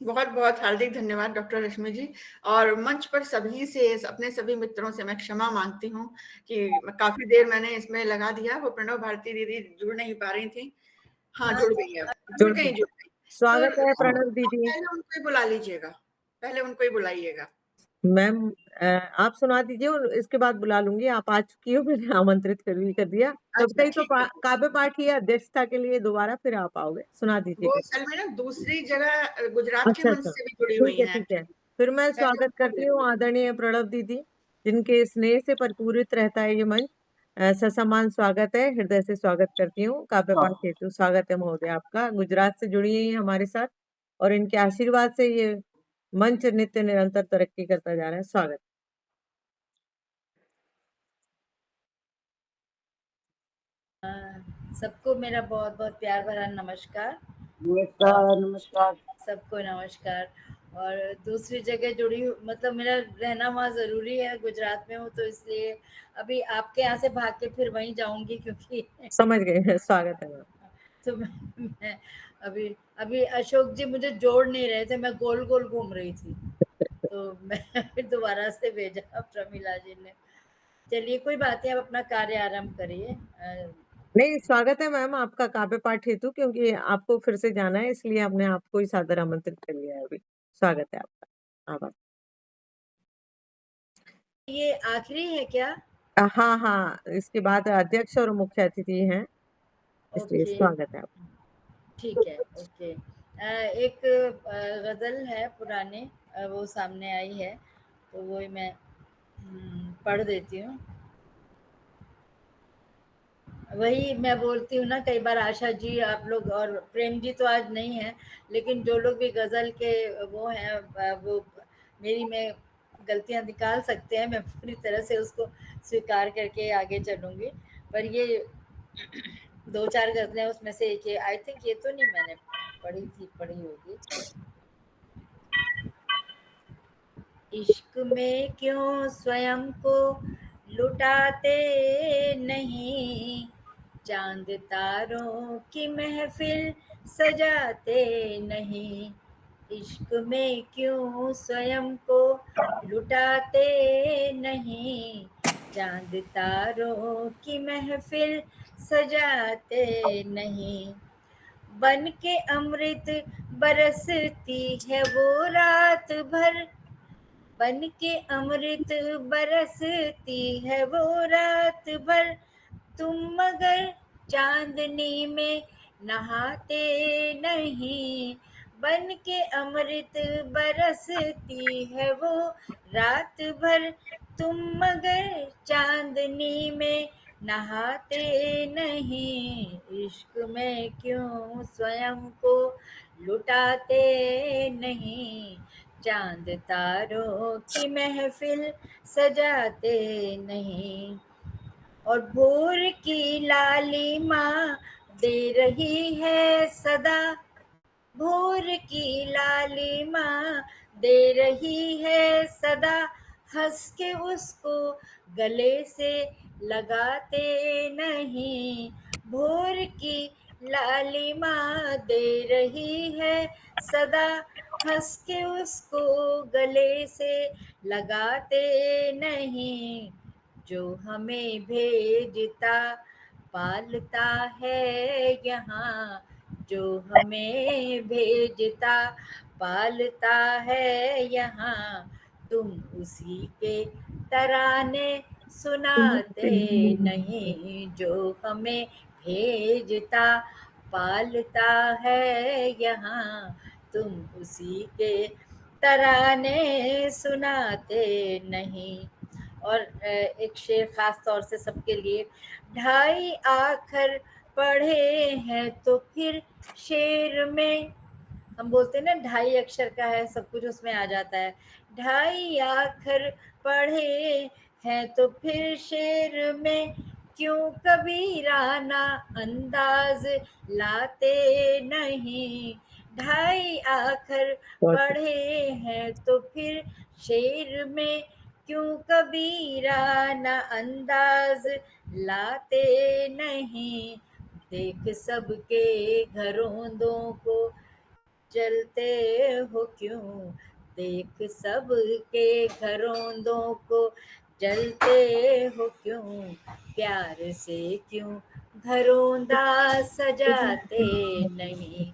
बहुत बहुत हार्दिक धन्यवाद डॉक्टर रश्मि जी। और मंच पर सभी से, अपने सभी मित्रों से मैं क्षमा मांगती हूँ कि काफी देर मैंने इसमें लगा दिया। वो प्रणव भारती दीदी जुड़ नहीं पा रही थी। हाँ, जुड़ गई अब, जुड़ गई। स्वागत तो है प्रणव दीदी। पहले उनको ही बुला लीजिएगा, पहले उनको ही बुलाइएगा। मैम आप सुना दीजिए और इसके बाद बुला लूंगी। आप आ चुकी हो, मैंने आमंत्रित कर दिया। तब कहीं तो काव्य पाठ की अध्यक्षता के लिए दोबारा फिर आप आओगे, सुना दीजिए। वो असल में ना दूसरी जगह गुजरात के मंच से भी जुड़ी हुई हैं। ठीक है। फिर मैं स्वागत करती हूँ आदरणीय प्रणव दीदी, जिनके स्नेह से परिपूरित रहता है ये मंच। ससम्मान स्वागत है, हृदय से स्वागत करती हूँ काव्य पाठ हेतु। स्वागत है महोदय आपका। गुजरात से जुड़ी है हमारे साथ और इनके आशीर्वाद से ये मंच नित्य निरंतर तरक्की करता जा रहा है। स्वागत। सबको मेरा बहुत बहुत प्यार भरा नमस्कार। नमस्कार। सबको नमस्कार। और दूसरी जगह जुड़ी हूँ, मतलब मेरा रहना वहाँ ज़रूरी है, गुजरात में हूँ, तो इसलिए अभी आपके यहाँ से भाग के फिर वहीं जाऊंगी, क्योंकि समझ गए। स्वागत है। तो मैं अभी अशोक जी मुझे जोड़ नहीं रहे थे, मैं गोल गोल घूम रही थी, तो मैं फिर दोबारा से भेजा प्रमिला जी ने। चलिए कोई बात नहीं, आप अपना कार्य आरंभ करिए। नहीं, स्वागत है मैम आपका काव्य पाठ हेतु, क्योंकि आपको फिर से जाना है, इसलिए हमने आपको ही सादर आमंत्रित कर लिया है अभी। स्वागत है आपका। आभार। ये आखिरी है क्या? हाँ, इसके बाद अध्यक्ष और मुख्य अतिथि हैं, इसलिए स्वागत है आपका। ठीक है, ओके। एक गजल है पुराने, वो सामने आई है, तो वो ही मैं पढ़ देती हूँ। वही मैं बोलती हूँ ना, कई बार आशा जी आप लोग और प्रेम जी तो आज नहीं है, लेकिन जो लोग भी गजल के वो हैं, वो मेरी में गलतियाँ निकाल सकते हैं, मैं पूरी तरह से उसको स्वीकार करके आगे चलूंगी। पर ये 2-4 गजलें उसमें से एक, आई थिंक ये तो नहीं मैंने पढ़ी होगी। इश्क में क्यों स्वयं को लुटाते नहीं, चांद तारों की महफिल सजाते नहीं। इश्क में क्यों स्वयं को लुटाते नहीं, चांद तारों की महफिल सजाते नहीं। बन के अमृत बरसती है वो रात भर, बन के अमृत बरसती है वो रात भर। तुम मगर चांदनी में नहाते नहीं, बन के अमृत बरसती है वो रात भर। तुम मगर चांदनी में नहाते नहीं, इश्क में क्यों स्वयं को लुटाते नहीं, चांद तारों की महफिल सजाते नहीं। और भोर की लालिमा दे रही है सदा, भोर की लालिमा दे रही है सदा। हंस के उसको गले से लगाते नहीं, भोर की लालिमा दे रही है सदा। हंस के उसको गले से लगाते नहीं, जो हमें भेजता पालता है यहाँ, जो हमें भेजता पालता है यहाँ। तुम उसी के तराने सुनाते नहीं, जो हमें भेजता पालता है यहाँ, तुम उसी के तराने सुनाते नहीं। और एक शेर खास तौर से सबके लिए, ढाई आखर पढ़े हैं तो फिर शेर में, हम बोलते हैं ना 2.5 अक्षर का है, सब कुछ उसमें आ जाता है। 2.5 आखर पढ़े हैं तो फिर शेर में, क्यों कबीराना अंदाज लाते नहीं। 2.5 आखर पढ़े हैं तो फिर शेर में, क्यों कबीराना अंदाज लाते नहीं। देख सबके घरोंदों को चलते हो क्यों, देख सबके घरोंदों को जलते हो क्यों, प्यार से क्यों घरोंदा सजाते नहीं।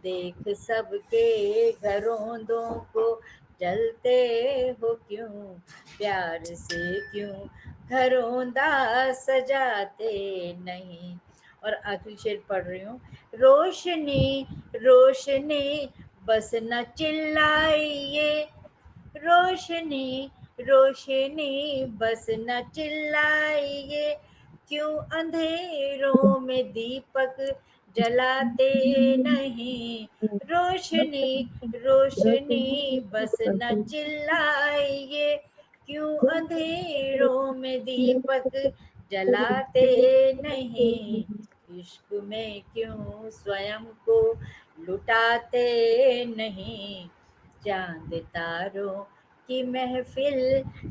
देख सबके घरोंदों को जलते हो क्यों, प्यार से क्यों घरोंदा सजाते नहीं। और आखिरी शेर पढ़ रही हूँ, रोशनी रोशनी बस न चिल्लाइए, रोशनी रोशनी बस न चिल्लाइए, क्यों अंधेरों में दीपक जलाते नहीं। रोशनी रोशनी बस न चिल्लाइए, क्यों अंधेरों में दीपक जलाते नहीं। इश्क में क्यों स्वयं को लुटाते नहीं, चांद तारों की महफिल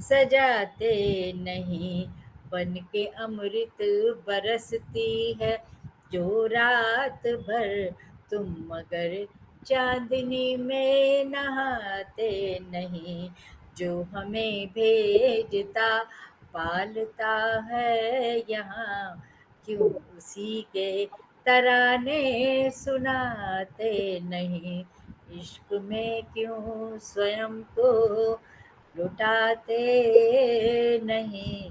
सजाते नहीं। बन के अमृत बरसती है जो रात भर, तुम मगर चांदनी में नहाते नहीं। जो हमें भेजता पालता है यहाँ, क्यों उसी के तराने सुनाते नहीं। इश्क में क्यों स्वयं को लुटाते नहीं।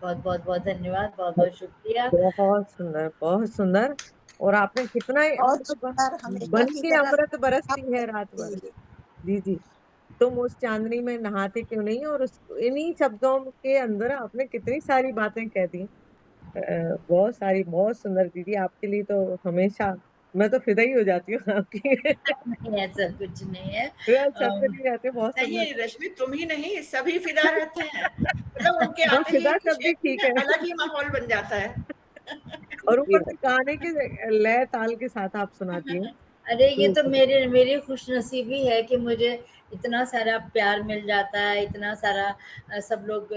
बहुत बहुत बहुत धन्यवाद, बहुत बहुत शुक्रिया। बहुत सुंदर, बहुत सुंदर। और आपने कितना बहुत मतलब सुंदर, हमेशा बन की के तरह अमृत बरसती है रात भर। जी। जी जी, तुम उस चांदनी में नहाते क्यों नहीं, और उस इन्हीं शब्दों के अंदर आपने कितनी सारी बातें कह दी। बहुत सारी, बहुत सुंदर दीदी। आपके लिए तो हमेशा मैं तो फिदा ही हो जाती हूँ आपकी। नहीं, ऐसा कुछ नहीं है। सब नहीं रहते, बहुत सुंदर। नहीं रश्मि, तुम ही नहीं, सभी फिदा रहते हैं। मतलब उनके हाँ, आते ही फिदा कुछ शब्द भी एक ठीक है। अलग ही माहौल बन जाता है। और ऊपर से गाने के लय ताल के साथ आप सुनाती हैं। अरे ये तो मेरी खुशनसीबी है कि मुझे इतना सारा प्यार मिल जाता है, इतना सारा सब लोग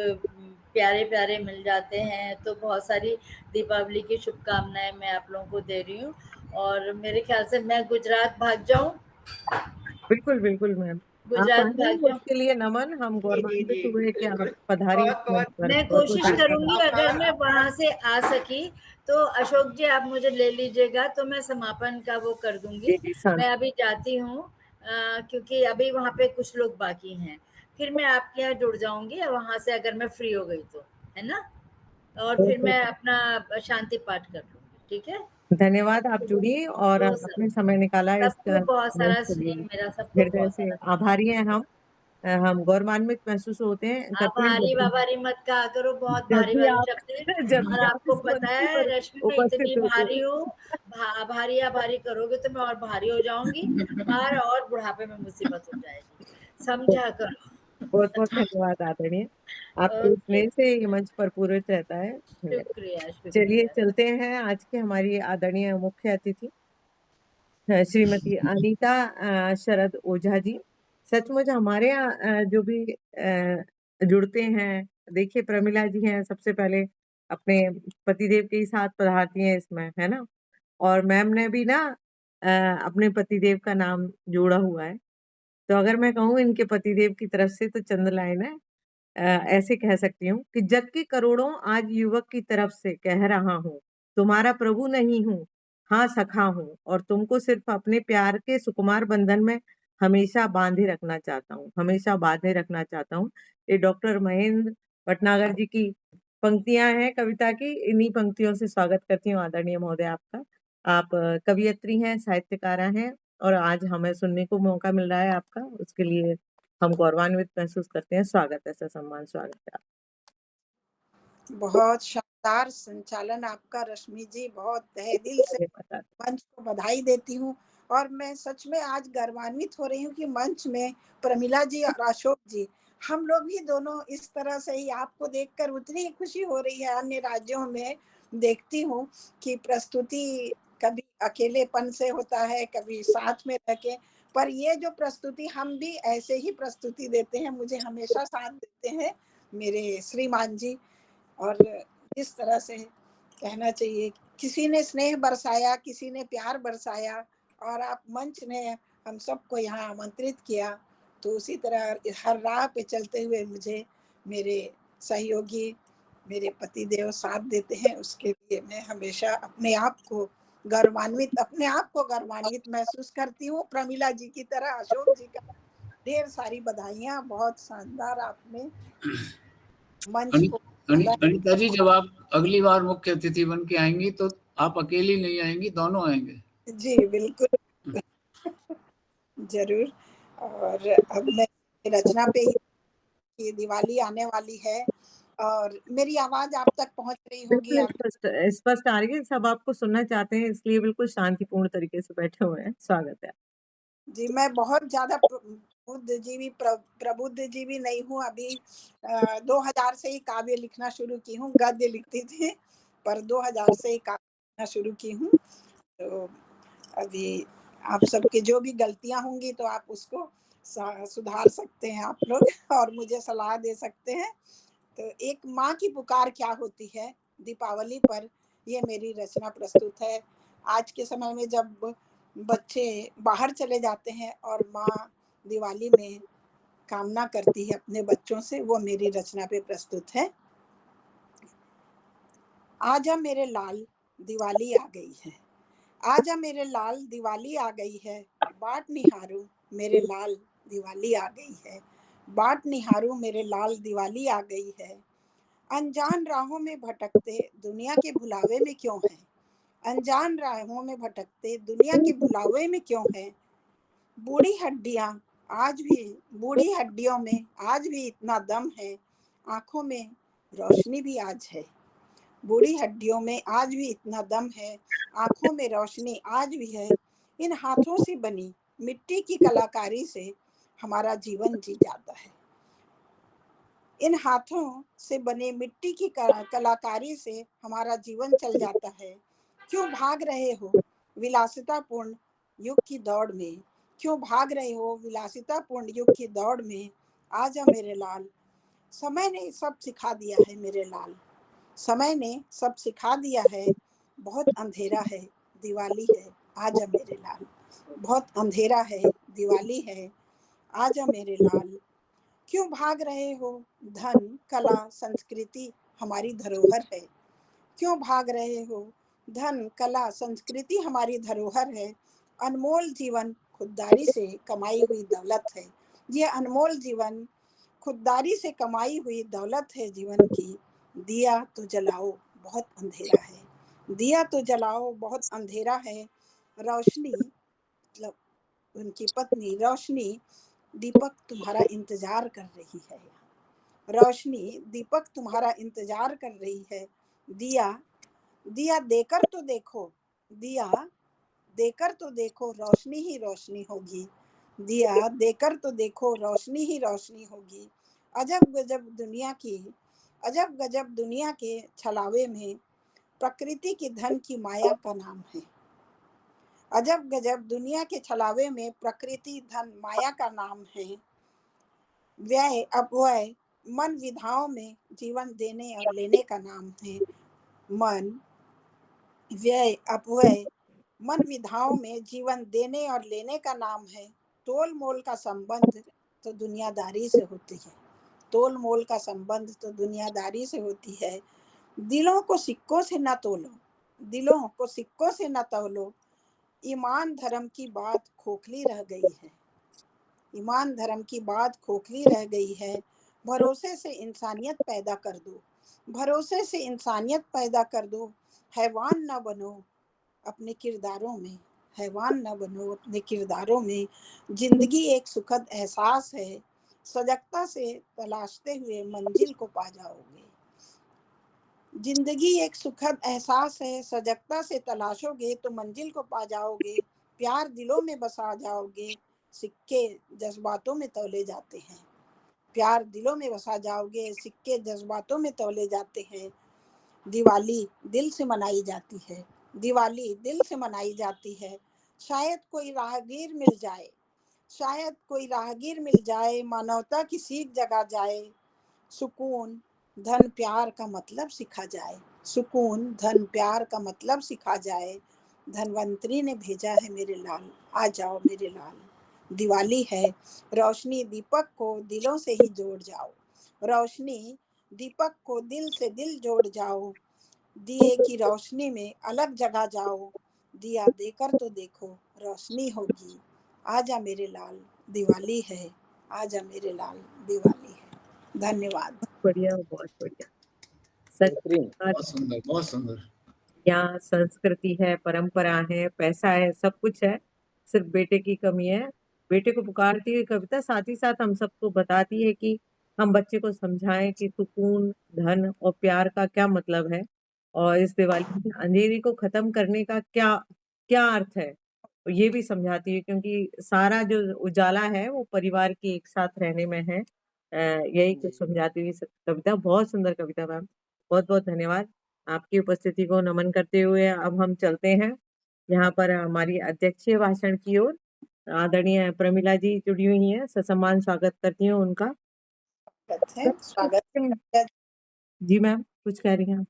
प्यारे प्यारे मिल जाते हैं। तो बहुत सारी दीपावली की शुभकामनाएं मैं आप लोगों को दे रही हूँ। और मेरे ख्याल से मैं गुजरात भाग जाऊं। बिल्कुल बिल्कुल मैम, आप गुजरात आ भाग जाइए, जाऊं। उसके लिए नमन। हम जी जी गौरवान्वित जी, हुए कि आप बिल्कुल। पधारी बहुत बहुत मैं बहुत कोशिश करूंगी, अगर मैं वहां से आ सकी तो अशोक जी आप मुझे ले लीजिएगा, तो मैं समापन का वो कर दूंगी। जी जी, मैं अभी जाती हूँ क्योंकि अभी वहां पे कुछ लोग बाकी हैं। फिर मैं आपके यहाँ जुड़ जाऊंगी वहां से, अगर मैं फ्री हो गई तो, है ना। और फिर मैं अपना शांति पाठ कर लूंगी, ठीक है। धन्यवाद, आप जुड़ी और तो आपने समय निकाला इस सबको बहुत मंच सारा के लिए। स्नेह, मेरा सबको हृदय बहुत से सारा आभारी हैं हम गौरवान्वित महसूस करते हैं भारी जब बाबारी मत कहा करो, बहुत जब भारी भी भारी आप शब्द है। जब और भी आप आपको इस पता मंच है पर रश्मि, मैं इतनी उपस्थित होते भारी हैं। हूँ, भारी भारी करोगे तो मैं और भारी हो जाऊंगी, और बुढ़ापे में मुसीबत हो जाएगी, समझा करो। बहुत बहुत धन्यवाद आदरणीय, आपके ओके, स्नेह से ये मंच पर पूरित रहता है। शुक्रिया चलिए शुक्रिया। चलते हैं आज के हमारी आदरणीय मुख्य अतिथि श्रीमती अनीता शरद ओझा जी। सचमुच हमारे यहाँ जो भी जुड़ते हैं, देखिए प्रमिला जी हैं सबसे पहले, अपने पतिदेव के ही साथ पधारती हैं इसमें, है ना। और मैम ने भी ना अपने पतिदेव का नाम जोड़ा हुआ है। तो अगर मैं कहूँ इनके पतिदेव की तरफ से तो चंद लाइनें ऐसे कह सकती हूँ कि जग के करोड़ों आज युवक की तरफ से कह रहा हूँ, तुम्हारा प्रभु नहीं हूँ, हाँ सखा हूँ, और तुमको सिर्फ अपने प्यार के सुकुमार बंधन में हमेशा बांधे रखना चाहता हूँ, हमेशा बांधे रखना चाहता हूँ। ये डॉक्टर महेंद्र भटनागर जी की पंक्तियां हैं कविता की, इन्हीं पंक्तियों से स्वागत करती हूँ आदरणीय महोदय आपका। आप कवियत्री हैं, साहित्यकारा हैं, और आज हमें सुनने को मौका मिल रहा है आपका, उसके लिए हम गौरवान्वित महसूस करते हैं। स्वागत है, ससम्मान स्वागत है। बहुत शानदार संचालन आपका रश्मि जी, बहुत तहे दिल से मंच को बधाई देती हूँ। और मैं सच में आज गर्वान्वित हो रही हूँ कि मंच में प्रमिला जी और अशोक जी, हम लोग भी दोनों इस तरह से ही आपको देखकर उतनी ही खुशी हो रही है। अन्य राज्यों में देखती हूँ कि प्रस्तुति कभी अकेलेपन से होता है, कभी साथ में रह के, पर ये जो प्रस्तुति, हम भी ऐसे ही प्रस्तुति देते हैं, मुझे हमेशा साथ देते हैं मेरे श्रीमान जी। और इस तरह से कहना चाहिए, किसी ने स्नेह बरसाया, किसी ने प्यार बरसाया, और आप मंच ने हम सबको यहाँ आमंत्रित किया। तो उसी तरह हर राह पे चलते हुए मुझे मेरे सहयोगी, मेरे पतिदेव साथ देते हैं, उसके लिए मैं हमेशा अपने आप को गर्वान्वित महसूस करती हूँ। प्रमिला जी की तरह अशोक जी का ढेर सारी बधाइयाँ, बहुत शानदार आपने मंच को। अनीता जी, जब आप अगली बार मुख्य अतिथि बन के आएंगी तो आप अकेली नहीं आएंगी, दोनों आएंगे। जी बिल्कुल जरूर। और अब मैं रचना पे ही, दिवाली आने वाली है और मेरी आवाज आप तक पहुंच रही होगी। आप स्पष्ट आ रही है, सब आपको सुनना चाहते हैं, इसलिए बिल्कुल शांतिपूर्ण तरीके से बैठे हुए हैं। स्वागत है जी। मैं बहुत ज्यादा प्रबुद्धजीवी नहीं हूँ अभी। 2000 से ही काव्य लिखना शुरू की हूँ, गद्य लिखती थी, पर 2000 से ही काव्य लिखना शुरू की हूँ। तो अभी आप सबके जो भी गलतियां होंगी तो आप उसको सुधार सकते हैं आप लोग, और मुझे सलाह दे सकते हैं। तो एक माँ की पुकार क्या होती है, दीपावली पर ये मेरी रचना प्रस्तुत है। आज के समय में जब बच्चे बाहर चले जाते हैं और माँ दिवाली में कामना करती है अपने बच्चों से, वो मेरी रचना पे प्रस्तुत है। आजा मेरे लाल दिवाली आ गई है, आजा मेरे लाल दिवाली आ गई है, बाट निहारू मेरे लाल दिवाली आ गई है, बाट निहारू मेरे लाल दिवाली आ गई है। अनजान राहों में भटकते दुनिया के भुलावे में क्यों है, अनजान राहों में भटकते दुनिया के भुलावे में क्यों है। बूढ़ी हड्डियां आज भी, बूढ़ी हड्डियों में आज भी इतना दम है, आंखों में रोशनी भी आज है। बूढ़ी हड्डियों में आज भी इतना दम है, आंखों में रोशनी आज भी है। इन हाथों से बनी मिट्टी की कलाकारी से हमारा जीवन जी जाता है, इन हाथों से बने मिट्टी की कलाकारी से हमारा जीवन चल जाता है। क्यों भाग रहे हो विलासितापूर्ण युग की दौड़ में, क्यों भाग रहे हो विलासितापूर्ण युग की दौड़ में। आजा मेरे लाल, समय ने सब सिखा दिया है मेरे लाल, समय ने सब सिखा दिया है। बहुत अंधेरा है दिवाली है, आजा मेरे लाल, बहुत अंधेरा है दिवाली है, आजा मेरे लाल। क्यों भाग रहे हो धन कला संस्कृति हमारी धरोहर है, क्यों भाग रहे हो धन कला संस्कृति हमारी धरोहर है। अनमोल जीवन खुददारी से कमाई हुई दौलत है, ये अनमोल जीवन खुददारी से कमाई हुई दौलत है जीवन की। दिया तो जलाओ बहुत अंधेरा है, दिया तो जलाओ बहुत अंधेरा है। रोशनी, मतलब उनकी पत्नी रोशनी, दीपक तुम्हारा इंतजार कर रही है, रोशनी दीपक तुम्हारा इंतजार कर रही है। दिया, दिया देकर तो देखो, दिया देकर तो देखो रोशनी ही रोशनी होगी, दिया देकर तो देखो रोशनी ही रोशनी होगी। अजब गजब दुनिया की, अजब गजब दुनिया के छलावे में प्रकृति की धन की माया का नाम है, अजब गजब दुनिया के छलावे में प्रकृति धन माया का नाम है। व्यय अपव्यय मन विधाओं में जीवन देने और लेने का नाम है, मन व्यय अपव्यय मन विधाओं में जीवन देने और लेने का नाम है। तोल मोल का संबंध तो दुनियादारी से होती है, तोल मोल का संबंध तो दुनियादारी से होती है। दिलों को सिक्कों से न तोलो, दिलों को सिक्कों से न तोलो, ईमान धर्म की बात खोखली रह गई है, ईमान धर्म की बात खोखली रह गई है। भरोसे से इंसानियत पैदा कर दो, भरोसे से इंसानियत पैदा कर दो, हैवान ना बनो अपने किरदारों में, हैवान ना बनो अपने किरदारों में। जिंदगी एक सुखद एहसास है, सजगता से तलाशते हुए मंजिल को पा जाओगे। जिंदगी एक सुखद एहसास है, सजगता से तलाशोगे तो मंजिल को पा जाओगे। प्यार दिलों में बसा जाओगे, सिक्के जज्बातों में तौले जाते हैं। प्यार दिलों में बसा जाओगे, सिक्के जज्बातों में तौले जाते हैं। दिवाली दिल से मनाई जाती है, दिवाली दिल से मनाई जाती है। शायद कोई राहगीर मिल जाए, शायद कोई राहगीर मिल जाए, मानवता की सीख जगा जाए। सुकून धन प्यार का मतलब सिखा जाए, सुकून धन प्यार का मतलब सिखा जाए। धनवंतरी ने भेजा है मेरे लाल, आ जाओ मेरे लाल। दिवाली है, रोशनी दीपक को दिलों से ही जोड़ जाओ, रोशनी दीपक को दिल से दिल जोड़ जाओ। दिए की रोशनी में अलग जगह जाओ, दिया देकर तो देखो रोशनी होगी। आजा मेरे लाल दिवाली है, आजा मेरे लाल दिवाली है। धन्यवाद। बढ़िया, बहुत बढ़िया। सच बेहतरीन। बहुत सुंदर, बहुत सुंदर। यहाँ संस्कृति है, परंपरा है, पैसा है, सब कुछ है, सिर्फ बेटे की कमी है। बेटे को पुकारती हुई कविता साथ ही साथ हम सबको बताती है कि हम बच्चे को समझाएं कि सुकून, धन और प्यार का क्या मतलब है, और इस दिवाली में अंधेरी को खत्म करने का क्या क्या अर्थ है, ये भी समझाती है। क्योंकि सारा जो उजाला है वो परिवार के एक साथ रहने में है। यही कुछ समझाती हुई कविता, बहुत सुंदर कविता मैम, बहुत बहुत धन्यवाद। आपकी उपस्थिति को नमन करते हुए अब हम चलते हैं यहाँ पर हमारी अध्यक्षीय भाषण की ओर। आदरणीय प्रमिला जी जुड़ी हुई हैं, ससम्मान स्वागत करती हूँ उनका। स्वागत जी मैम, कुछ कह रही हैं?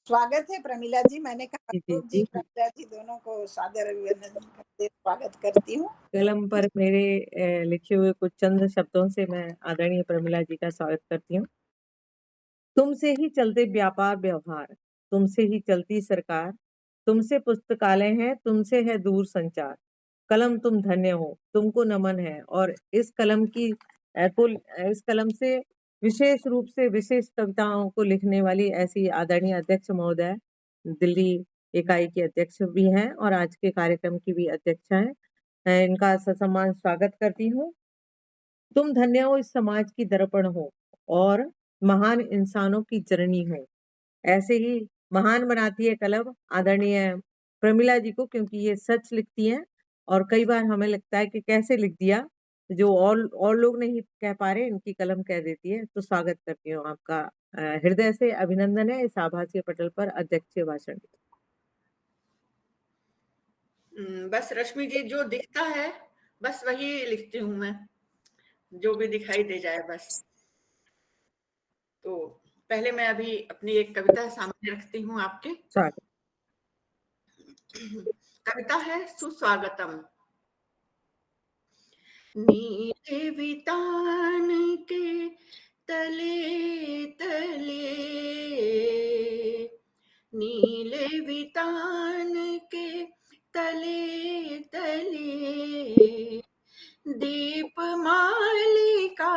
स्वागत है प्रमिला जी। मैंने कहा जी, जी, जी। प्रमिला जी दोनों को सादर अभिनंदन करते स्वागत करती हूँ। कलम पर मेरे लिखे हुए कुछ चंद शब्दों से मैं आदरणीय प्रमिला जी का स्वागत करती हूँ। तुमसे ही चलते व्यापार व्यवहार, तुमसे ही चलती सरकार, तुमसे पुस्तकालय है, तुमसे है दूर संचार। कलम तुम धन्य हो, तुमको नमन है। और इस कलम की इस कलम से विशेष रूप से विशेष कविताओं को लिखने वाली ऐसी आदरणीय अध्यक्ष महोदय, दिल्ली इकाई की अध्यक्ष भी हैं और आज के कार्यक्रम की भी अध्यक्ष हैं। मैं इनका ससम्मान स्वागत करती हूँ। तुम धन्य हो, इस समाज की दर्पण हो और महान इंसानों की जननी हो। ऐसे ही महान बनाती है कलम आदरणीय प्रमिला जी को, क्योंकि ये सच लिखती हैं और कई बार हमें लगता है कि कैसे लिख दिया, जो और लोग नहीं कह पा रहे इनकी कलम कह देती है। तो स्वागत करती हूँ आपका, हृदय से अभिनंदन है इस आभासीय पटल पर अध्यक्षीय भाषण। बस रश्मि जी, जो दिखता है बस वही लिखती हूँ मैं, जो भी दिखाई दे जाए बस। तो पहले मैं अभी अपनी एक कविता सामने रखती हूँ आपके। स्वागत। कविता है सुस्वागतम। नीले वितान के तले तले, नीले वितान के तले तले, दीप मालिका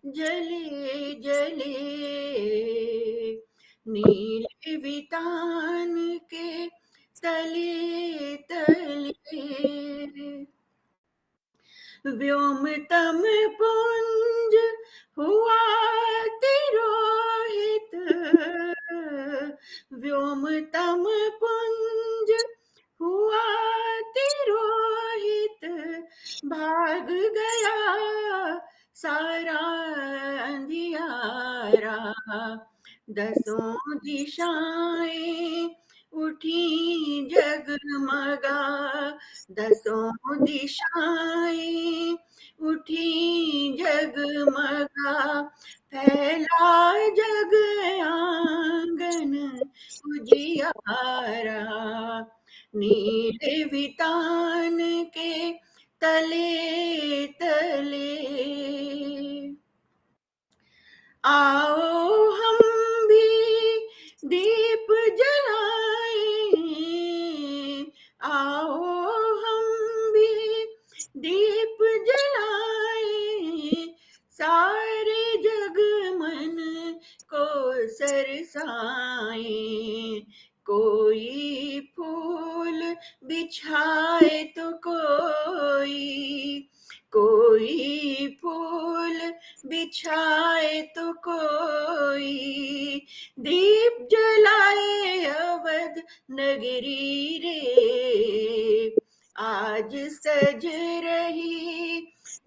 जले जले। नीले वितान के तले तले, व्योमतम पुंज हुआ तिरोहित, व्योमतम पुंज हुआ तिरोहित, भाग गया सारा अंधियारा। दसों दिशाएं उठी जगमगा, दसों दिशाएं उठी जगमगा, फैला जग आंगन उजियारा। नीले वितान के तले तले, आओ हम भी दीप जलाएं, आओ हम भी दीप जलाएं, सारे जग मन को बिछाए, कोई फूल बिछाए तो कोई फूल बिछाए तो कोई दीप जलाए अवध नगरी रे, आज सज रही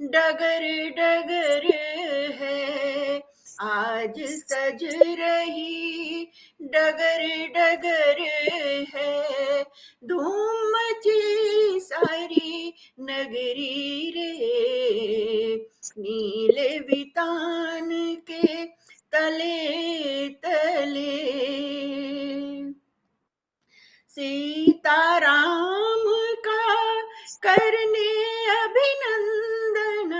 डगर डगर है, आज सज रही डगर डगर है, धूम मची सारी नगरी रे, नीले वितान के तले तले सीताराम का करने अभिनंदन,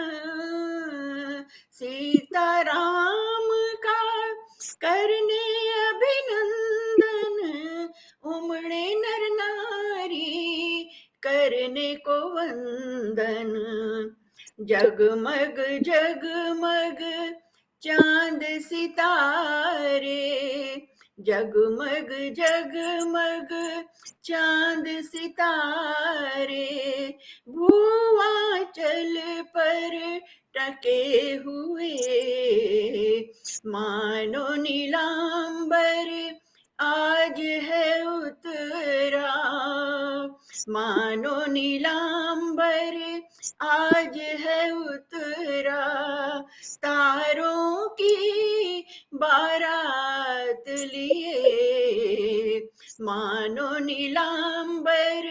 सीताराम का करने अभिनंदन, उमड़े नर नारी करने को वंदन, जगमग जगमग चांद सितारे, जगमग जगमग चांद सितारे, भूआंचल पर टके हुए, मानो नीलांबर आज है उतरा, मानो नीलांबर आज है उतरा, तारों की बारात लिए, मानो नीलांबर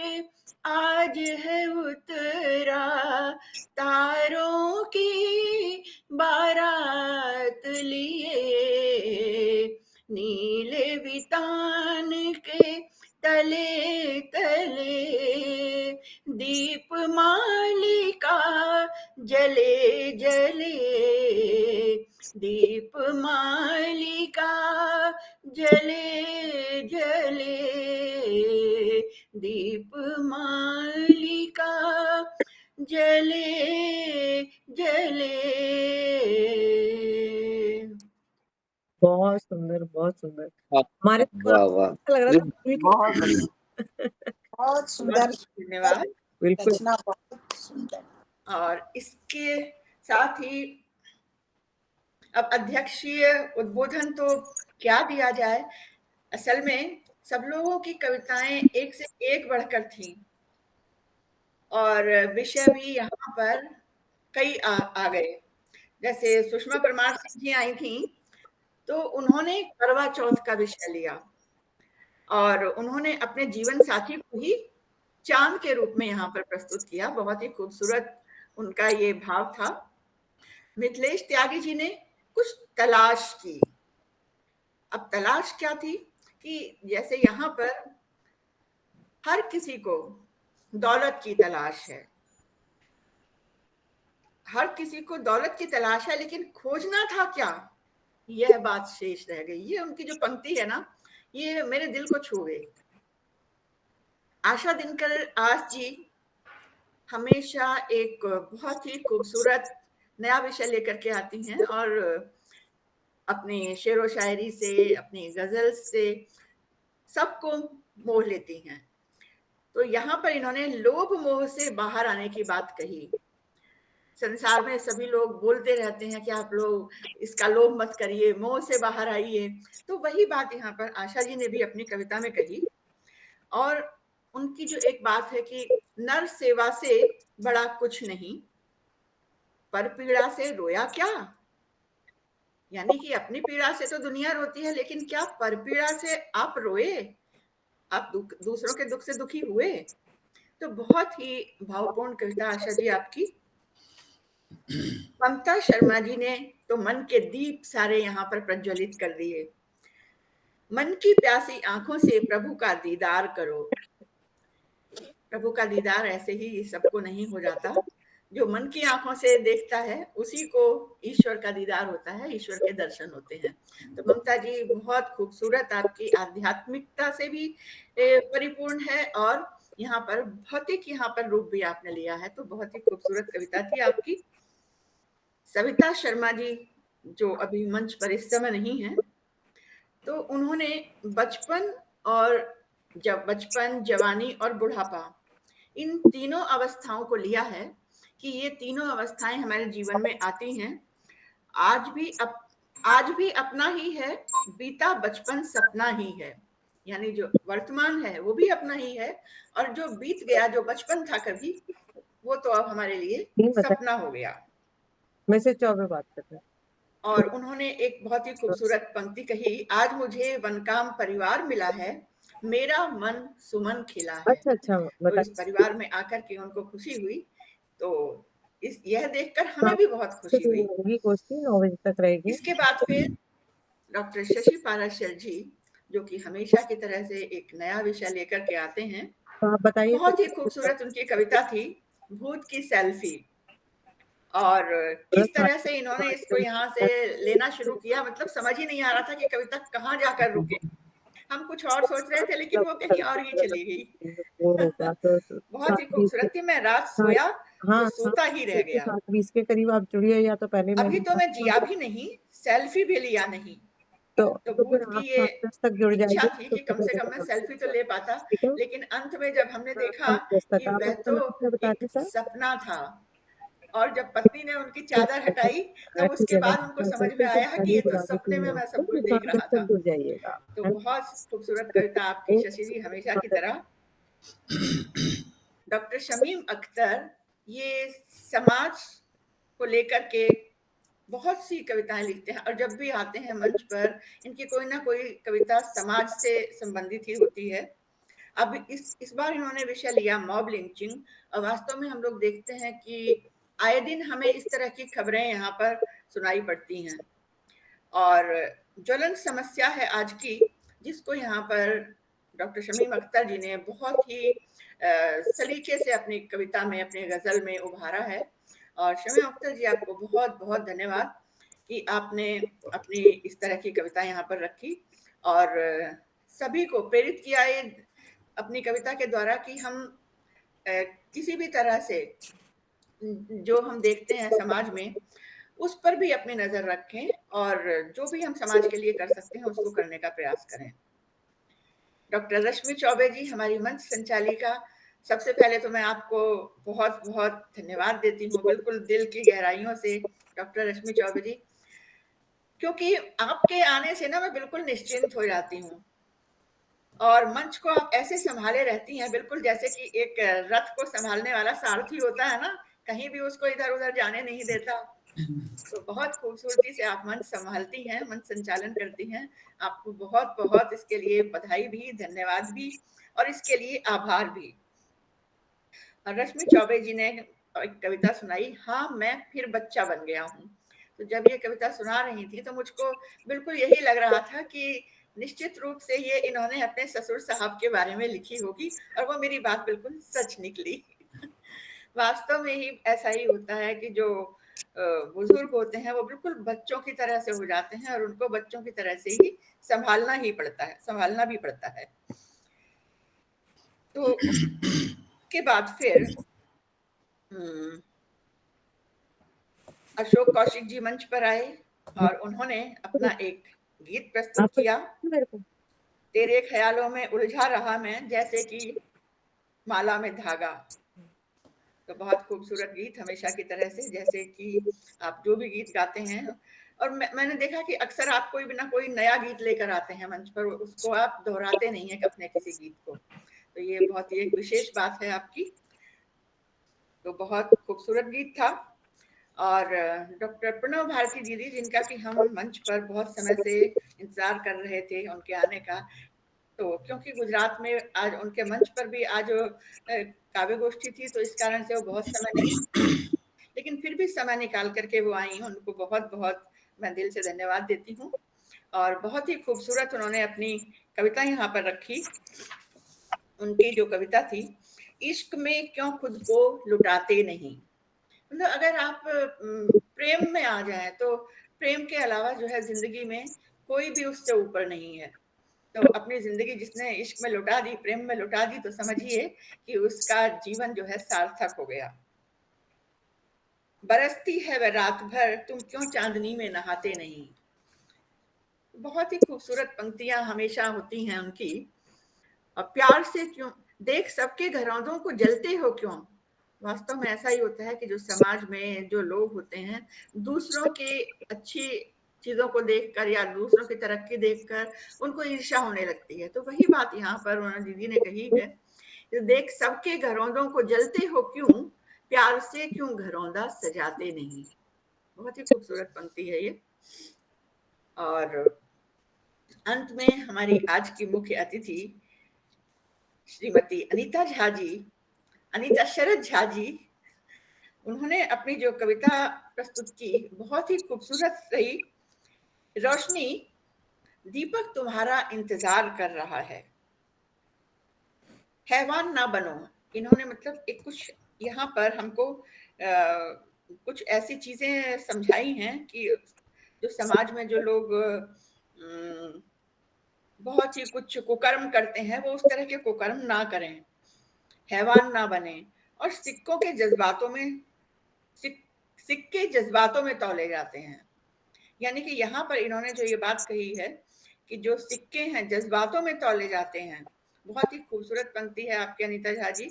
आज है उतरा, तारों की बारात लिए, नीले वितान के तले तले, दीप मालिका जले जले, दीप मालिका जले जले, दीप मालिका जले जले। बहुत सुंदर, बहुत सुंदर। हाँ, हमारे वाह वाह अच्छा लग रहा जी, था मूवी बहुत बढ़िया। बहुत सुंदर धन्यवाद। बिल्कुल। रचना, बहुत सुंदर। और इसके साथ ही अब अध्यक्षीय उद्बोधन तो क्या दिया जाए, असल में सब लोगों की कविताएं एक से एक बढ़कर थी और विषय भी यहाँ पर कई आ गए। जैसे सुषमा परमार सिंह जी आई थी तो उन्होंने करवा चौथ का विषय लिया और उन्होंने अपने जीवन साथी को ही चांद के रूप में यहाँ पर प्रस्तुत किया। बहुत ही खूबसूरत उनका ये भाव था। मिथिलेश त्यागी जी ने कुछ तलाश की। अब तलाश क्या थी कि जैसे यहाँ पर हर किसी को दौलत की तलाश है, हर किसी को दौलत की तलाश है, लेकिन खोजना था क्या, यह बात शेष रह गई। ये उनकी जो पंक्ति है ना, ये मेरे दिल को छू गई। आशा दिनकर आस जी हमेशा एक बहुत ही खूबसूरत नया विषय लेकर के आती हैं और अपनी शेरो शायरी से, अपनी गजल से सबको मोह लेती हैं। तो यहाँ पर इन्होंने लोभ मोह से बाहर आने की बात कही। संसार में सभी लोग बोलते रहते हैं कि आप लोग इसका लोभ मत करिए, मोह से बाहर आइए। तो वही बात यहाँ पर आशा जी ने भी अपनी कविता में कही। और उनकी जो एक बात है कि नर सेवा से बड़ा कुछ नहीं, पर पीड़ा से रोया क्या। यानी कि अपनी पीड़ा से तो दुनिया रोती है, लेकिन क्या पर पीड़ा से आप रोए, आप दूसरों के दुख से दुखी हुए। तो बहुत ही भावपूर्ण कविता आशा जी आपकी। ममता शर्मा जी ने तो मन के दीप सारे यहाँ पर प्रज्वलित कर दिए। मन की प्यासी आंखों से प्रभु का दीदार करो। प्रभु का दीदार ऐसे ही सबको नहीं हो जाता, जो मन की आंखों से देखता है उसी को ईश्वर का दीदार होता है, ईश्वर के दर्शन होते हैं। तो ममता जी बहुत खूबसूरत, आपकी आध्यात्मिकता से भी परिपूर्ण है और यहाँ पर भौतिक यहाँ पर रूप भी आपने लिया है। तो बहुत ही खूबसूरत कविता थी आपकी। सविता शर्मा जी जो अभी मंच पर इस समय नहीं है, तो उन्होंने बचपन और बचपन, जवानी और बुढ़ापा, इन तीनों अवस्थाओं को लिया है कि ये तीनों अवस्थाएं हमारे जीवन में आती हैं। आज भी अपना ही है, बीता बचपन सपना ही है। यानी जो वर्तमान है वो भी अपना ही है, और जो बीत गया, जो बचपन था कभी, वो तो अब हमारे लिए सपना हो गया। मैसेज चौबे बात कर रहे हैं। और उन्होंने एक बहुत ही खूबसूरत पंक्ति कही, आज मुझे वनकाम परिवार मिला है, मेरा मन सुमन खिला है। अच्छा तो इस परिवार में आकर के उनको खुशी हुई, तो यह देखकर हमें भी बहुत खुशी हुई। गोष्ठी 9 बजे तक रहेगी। इसके बाद फिर डॉक्टर शशि पाराशर जी, जो कि हमेशा की तरह से एक नया विषय लेकर के आते हैं, बताइए। बहुत ही खूबसूरत उनकी कविता थी, भूत की सेल्फी। और किस तरह से इन्होंने इसको यहाँ से लेना शुरू किया, मतलब समझ ही नहीं आ रहा था कि कविता कहाँ जाकर रुके। हम कुछ और सोच रहे थे, लेकिन वो कहीं और ही चली गई। बहुत ही खूबसूरत थी। मैं रात सोया तो सोता ही रह गया। 7:20 के करीब आप जुड़िए, या तो पहले अभी तो मैं जिया भी नहीं, सेल्फी भी लिया नहीं। तो भूत की ये इच्छा थी कि कम से कम मैं सेल्फी तो ले पाता, लेकिन अंत में जब हमने देखा कि वह तो एक सपना था, और जब पत्नी ने उनकी चादर हटाई, तब उसके बाद उनको समझ में आया कि ये तो सपने में मैं सब कुछ देख रहा था। तो बहुत खूबसूरत कविता आपकी शशि जी, हमेशा की तरह। डॉक्टर शमीम अख्तर, ये समाज को लेकर के बहुत सी कविताएं लिखते हैं, और जब भी आते हैं मंच पर, इनकी कोई ना कोई कविता समाज से संबंधित ही होती है। अब इस बार इन्होंने विषय लिया मॉब लिंचिंग, और वास्तव में हम लोग देखते हैं कि आए दिन हमें इस तरह की खबरें यहाँ पर सुनाई पड़ती हैं, और ज्वलंत समस्या है आज की, जिसको यहाँ पर डॉक्टर शमीम अख्तर जी ने बहुत ही सलीके से अपनी कविता में, अपने गजल में उभारा है। और शमीम अख्तर जी, आपको बहुत बहुत धन्यवाद कि आपने अपनी इस तरह की कविता यहाँ पर रखी, और सभी को प्रेरित किया ये अपनी कविता के द्वारा कि हम किसी भी तरह से जो हम देखते हैं समाज में, उस पर भी अपनी नजर रखें, और जो भी हम समाज के लिए कर सकते हैं उसको करने का प्रयास करें। डॉक्टर रश्मि चौबे जी, हमारी मंच संचालिका, सबसे पहले तो मैं आपको बहुत बहुत धन्यवाद देती हूँ, बिल्कुल दिल की गहराइयों से डॉक्टर रश्मि चौबे जी, क्योंकि आपके आने से ना मैं बिल्कुल निश्चिंत हो जाती हूँ, और मंच को आप ऐसे संभाले रहती हैं, बिल्कुल जैसे कि एक रथ को संभालने वाला सारथी होता है ना, कहीं भी उसको इधर उधर जाने नहीं देता। तो बहुत खूबसूरती से आप मंच संभालती हैं, मंच संचालन करती हैं। आपको बहुत बहुत इसके लिए बधाई भी, धन्यवाद भी, और इसके लिए आभार भी। रश्मि चौबे जी ने एक कविता सुनाई, हाँ मैं फिर बच्चा बन गया हूँ। तो जब ये कविता सुना रही थी तो मुझको बिल्कुल यही लग रहा था कि निश्चित रूप से ये इन्होंने अपने ससुर साहब के बारे में लिखी होगी, और वो मेरी बात बिल्कुल सच निकली। वास्तव में ही ऐसा ही होता है कि जो बुजुर्ग होते हैं वो बिल्कुल बच्चों की तरह से हो जाते हैं, और उनको बच्चों की तरह से ही संभालना भी पड़ता है। तो के बाद फिर अशोक कौशिक जी मंच पर आए, और उन्होंने अपना एक गीत प्रस्तुत किया, तेरे ख्यालों में उलझा रहा मैं जैसे कि माला में धागा। तो बहुत खूबसूरत गीत, हमेशा की तरह से, जैसे कि आप जो भी गीत गाते हैं, और मैंने देखा कि अक्सर आप कोई बिना कोई नया गीत लेकर आते हैं मंच पर, उसको आप दोहराते नहीं है अपने किसी गीत को, तो ये बहुत ही एक विशेष बात है आपकी। तो बहुत खूबसूरत गीत था। और डॉक्टर प्रणव भारती दीदी, जिनका कि हम मंच पर बहुत समय से इंतजार कर रहे थे उनके आने का, तो क्योंकि गुजरात में आज उनके मंच पर भी आज काव्य गोष्ठी थी, तो इस कारण से वो बहुत समय नहीं, लेकिन फिर भी समय निकाल करके वो आई। उनको बहुत बहुत मैं दिल से धन्यवाद देती हूँ, और बहुत ही खूबसूरत उन्होंने अपनी कविता यहाँ पर रखी। उनकी जो कविता थी, इश्क में क्यों खुद को लुटाते नहीं, मतलब अगर आप प्रेम में आ जाए तो प्रेम के अलावा जो है जिंदगी में कोई भी उससे ऊपर नहीं है। तो अपनी जिंदगी जिसने इश्क में लुटा दी, प्रेम में लुटा दी, तो समझिए कि उसका जीवन जो है सार्थक हो गया। बरसती है वह रात भर, तुम क्यों चांदनी में नहाते नहीं। बहुत ही खूबसूरत पंक्तियां हमेशा होती हैं उनकी। और प्यार से क्यों देख सबके घरौंदों को जलते हो क्यों। वास्तव में ऐसा ही होता है कि जो समाज में जो लोग होते हैं, दूसरों की अच्छी चीजों को देखकर या दूसरों की तरक्की देखकर उनको ईर्ष्या होने लगती है। तो वही बात यहाँ पर उन्होंने दीदी ने कही है, देख सबके घरौंदों को जलते हो क्यों, प्यार से क्यों घरौंदा सजाते नहीं। बहुत ही खूबसूरत पंक्ति है ये। और अंत में हमारी आज की मुख्य अतिथि श्रीमती अनीता झा जी, अनीता शरद झा जी, उन्होंने अपनी जो कविता प्रस्तुत की बहुत ही खूबसूरत रही। रोशनी, दीपक तुम्हारा इंतजार कर रहा है, हैवान ना बनो। इन्होंने मतलब एक कुछ यहाँ पर हमको कुछ ऐसी चीजें समझाई हैं कि जो समाज में जो लोग बहुत ही कुछ कुकर्म करते हैं, वो उस तरह के कुकर्म ना करें, हैवान ना बने। और सिक्कों के जज्बातों में सिक्के जज्बातों में तौले जाते हैं। यानी कि यहाँ पर इन्होंने जो ये बात कही है कि जो सिक्के हैं जज्बातों में तौले जाते हैं। बहुत ही खूबसूरत पंक्ति है आपकी अनीता झा जी,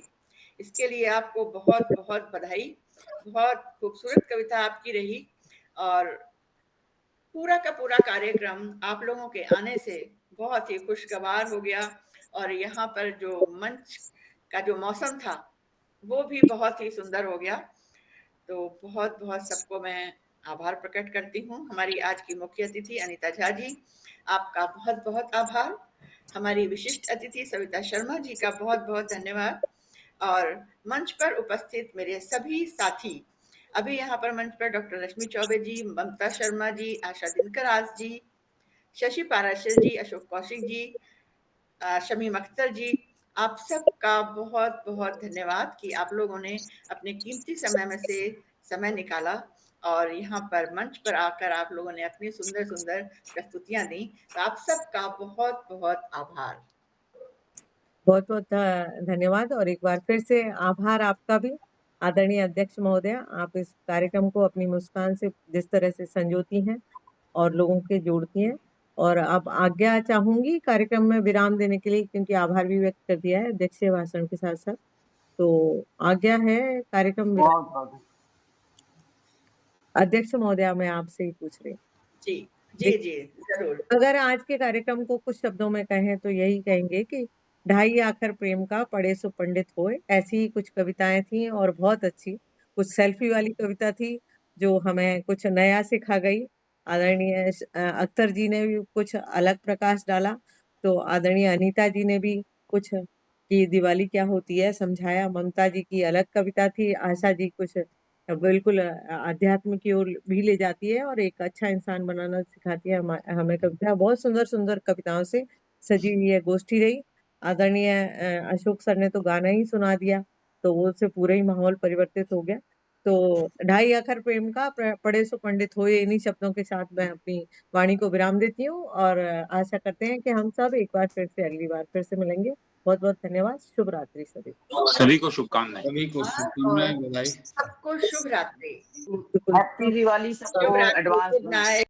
इसके लिए आपको बहुत बहुत बधाई। बहुत खूबसूरत कविता आपकी रही और पूरा का पूरा कार्यक्रम आप लोगों के आने से बहुत ही खुशगवार हो गया। और यहाँ पर जो मंच का जो मौसम था वो भी बहुत ही सुंदर हो गया। तो बहुत बहुत सबको मैं आभार प्रकट करती हूँ। हमारी आज की मुख्य अतिथि अनीता झा जी, आपका बहुत बहुत आभार। हमारी विशिष्ट अतिथि सविता शर्मा जी का बहुत बहुत धन्यवाद। और मंच पर उपस्थित मेरे सभी साथी, अभी यहाँ पर मंच पर डॉक्टर रश्मि चौबे जी, ममता शर्मा जी, आशा दिनकर आज जी, शशि पाराशर जी, अशोक कौशिक जी, शमीम अख्तर जी, आप सबका बहुत बहुत धन्यवाद कि आप लोगों ने अपने कीमती समय में से समय निकाला और यहाँ पर मंच पर आकर आप लोगों ने अपनी सुंदर सुंदर प्रस्तुतियां दी। तो आप सबका बहुत बहुत आभार। बहुत बहुत धन्यवाद और एक बार फिर से आभार आपका भी आदरणीय अध्यक्ष महोदय। आप इस कार्यक्रम को अपनी मुस्कान से जिस तरह से संजोती हैं और लोगों के जोड़ती हैं। और अब आज्ञा चाहूंगी कार्यक्रम में विराम देने के लिए, क्योंकि आभार भी व्यक्त कर दिया है अध्यक्षीय भाषण के साथ साथ। तो आज्ञा है कार्यक्रम अध्यक्ष महोदया, मैं आपसे ही पूछ रही हूँ। जी जी जी जरूर। अगर आज के कार्यक्रम को कुछ शब्दों में कहें तो यही कहेंगे कि ढाई आखर प्रेम का पढ़े सो पंडित होए। ऐसी ही कुछ कविताएं थी और बहुत अच्छी। कुछ सेल्फी वाली कविता थी जो हमें कुछ नया सिखा गई। आदरणीय अख्तर जी ने भी कुछ अलग प्रकाश डाला, तो आदरणीय अनीता जी ने भी कुछ कि दिवाली क्या होती है समझाया। ममता जी की अलग कविता थी। आशा जी कुछ बिल्कुल अध्यात्म की ओर भी ले जाती है और एक अच्छा इंसान बनाना सिखाती है हमें कविता। बहुत सुंदर सुंदर कविताओं से सजी हुई है गोष्ठी रही। आदरणीय अशोक सर ने तो गाना ही सुना दिया, तो वो से पूरा ही माहौल परिवर्तित हो गया। तो ढाई आखर प्रेम का पढ़े सो पंडित होए, इन्हीं शब्दों के साथ मैं अपनी वाणी को विराम देती हूँ और आशा करते हैं कि हम सब एक बार फिर से अगली बार फिर से मिलेंगे। बहुत बहुत धन्यवाद। शुभ रात्रि सभी को शुभकामनाएं। सभी को शुभकामनाएं, बधाई। सबको शुभ रात्रि। हैप्पी दिवाली सबको एडवांस गुड नाइट।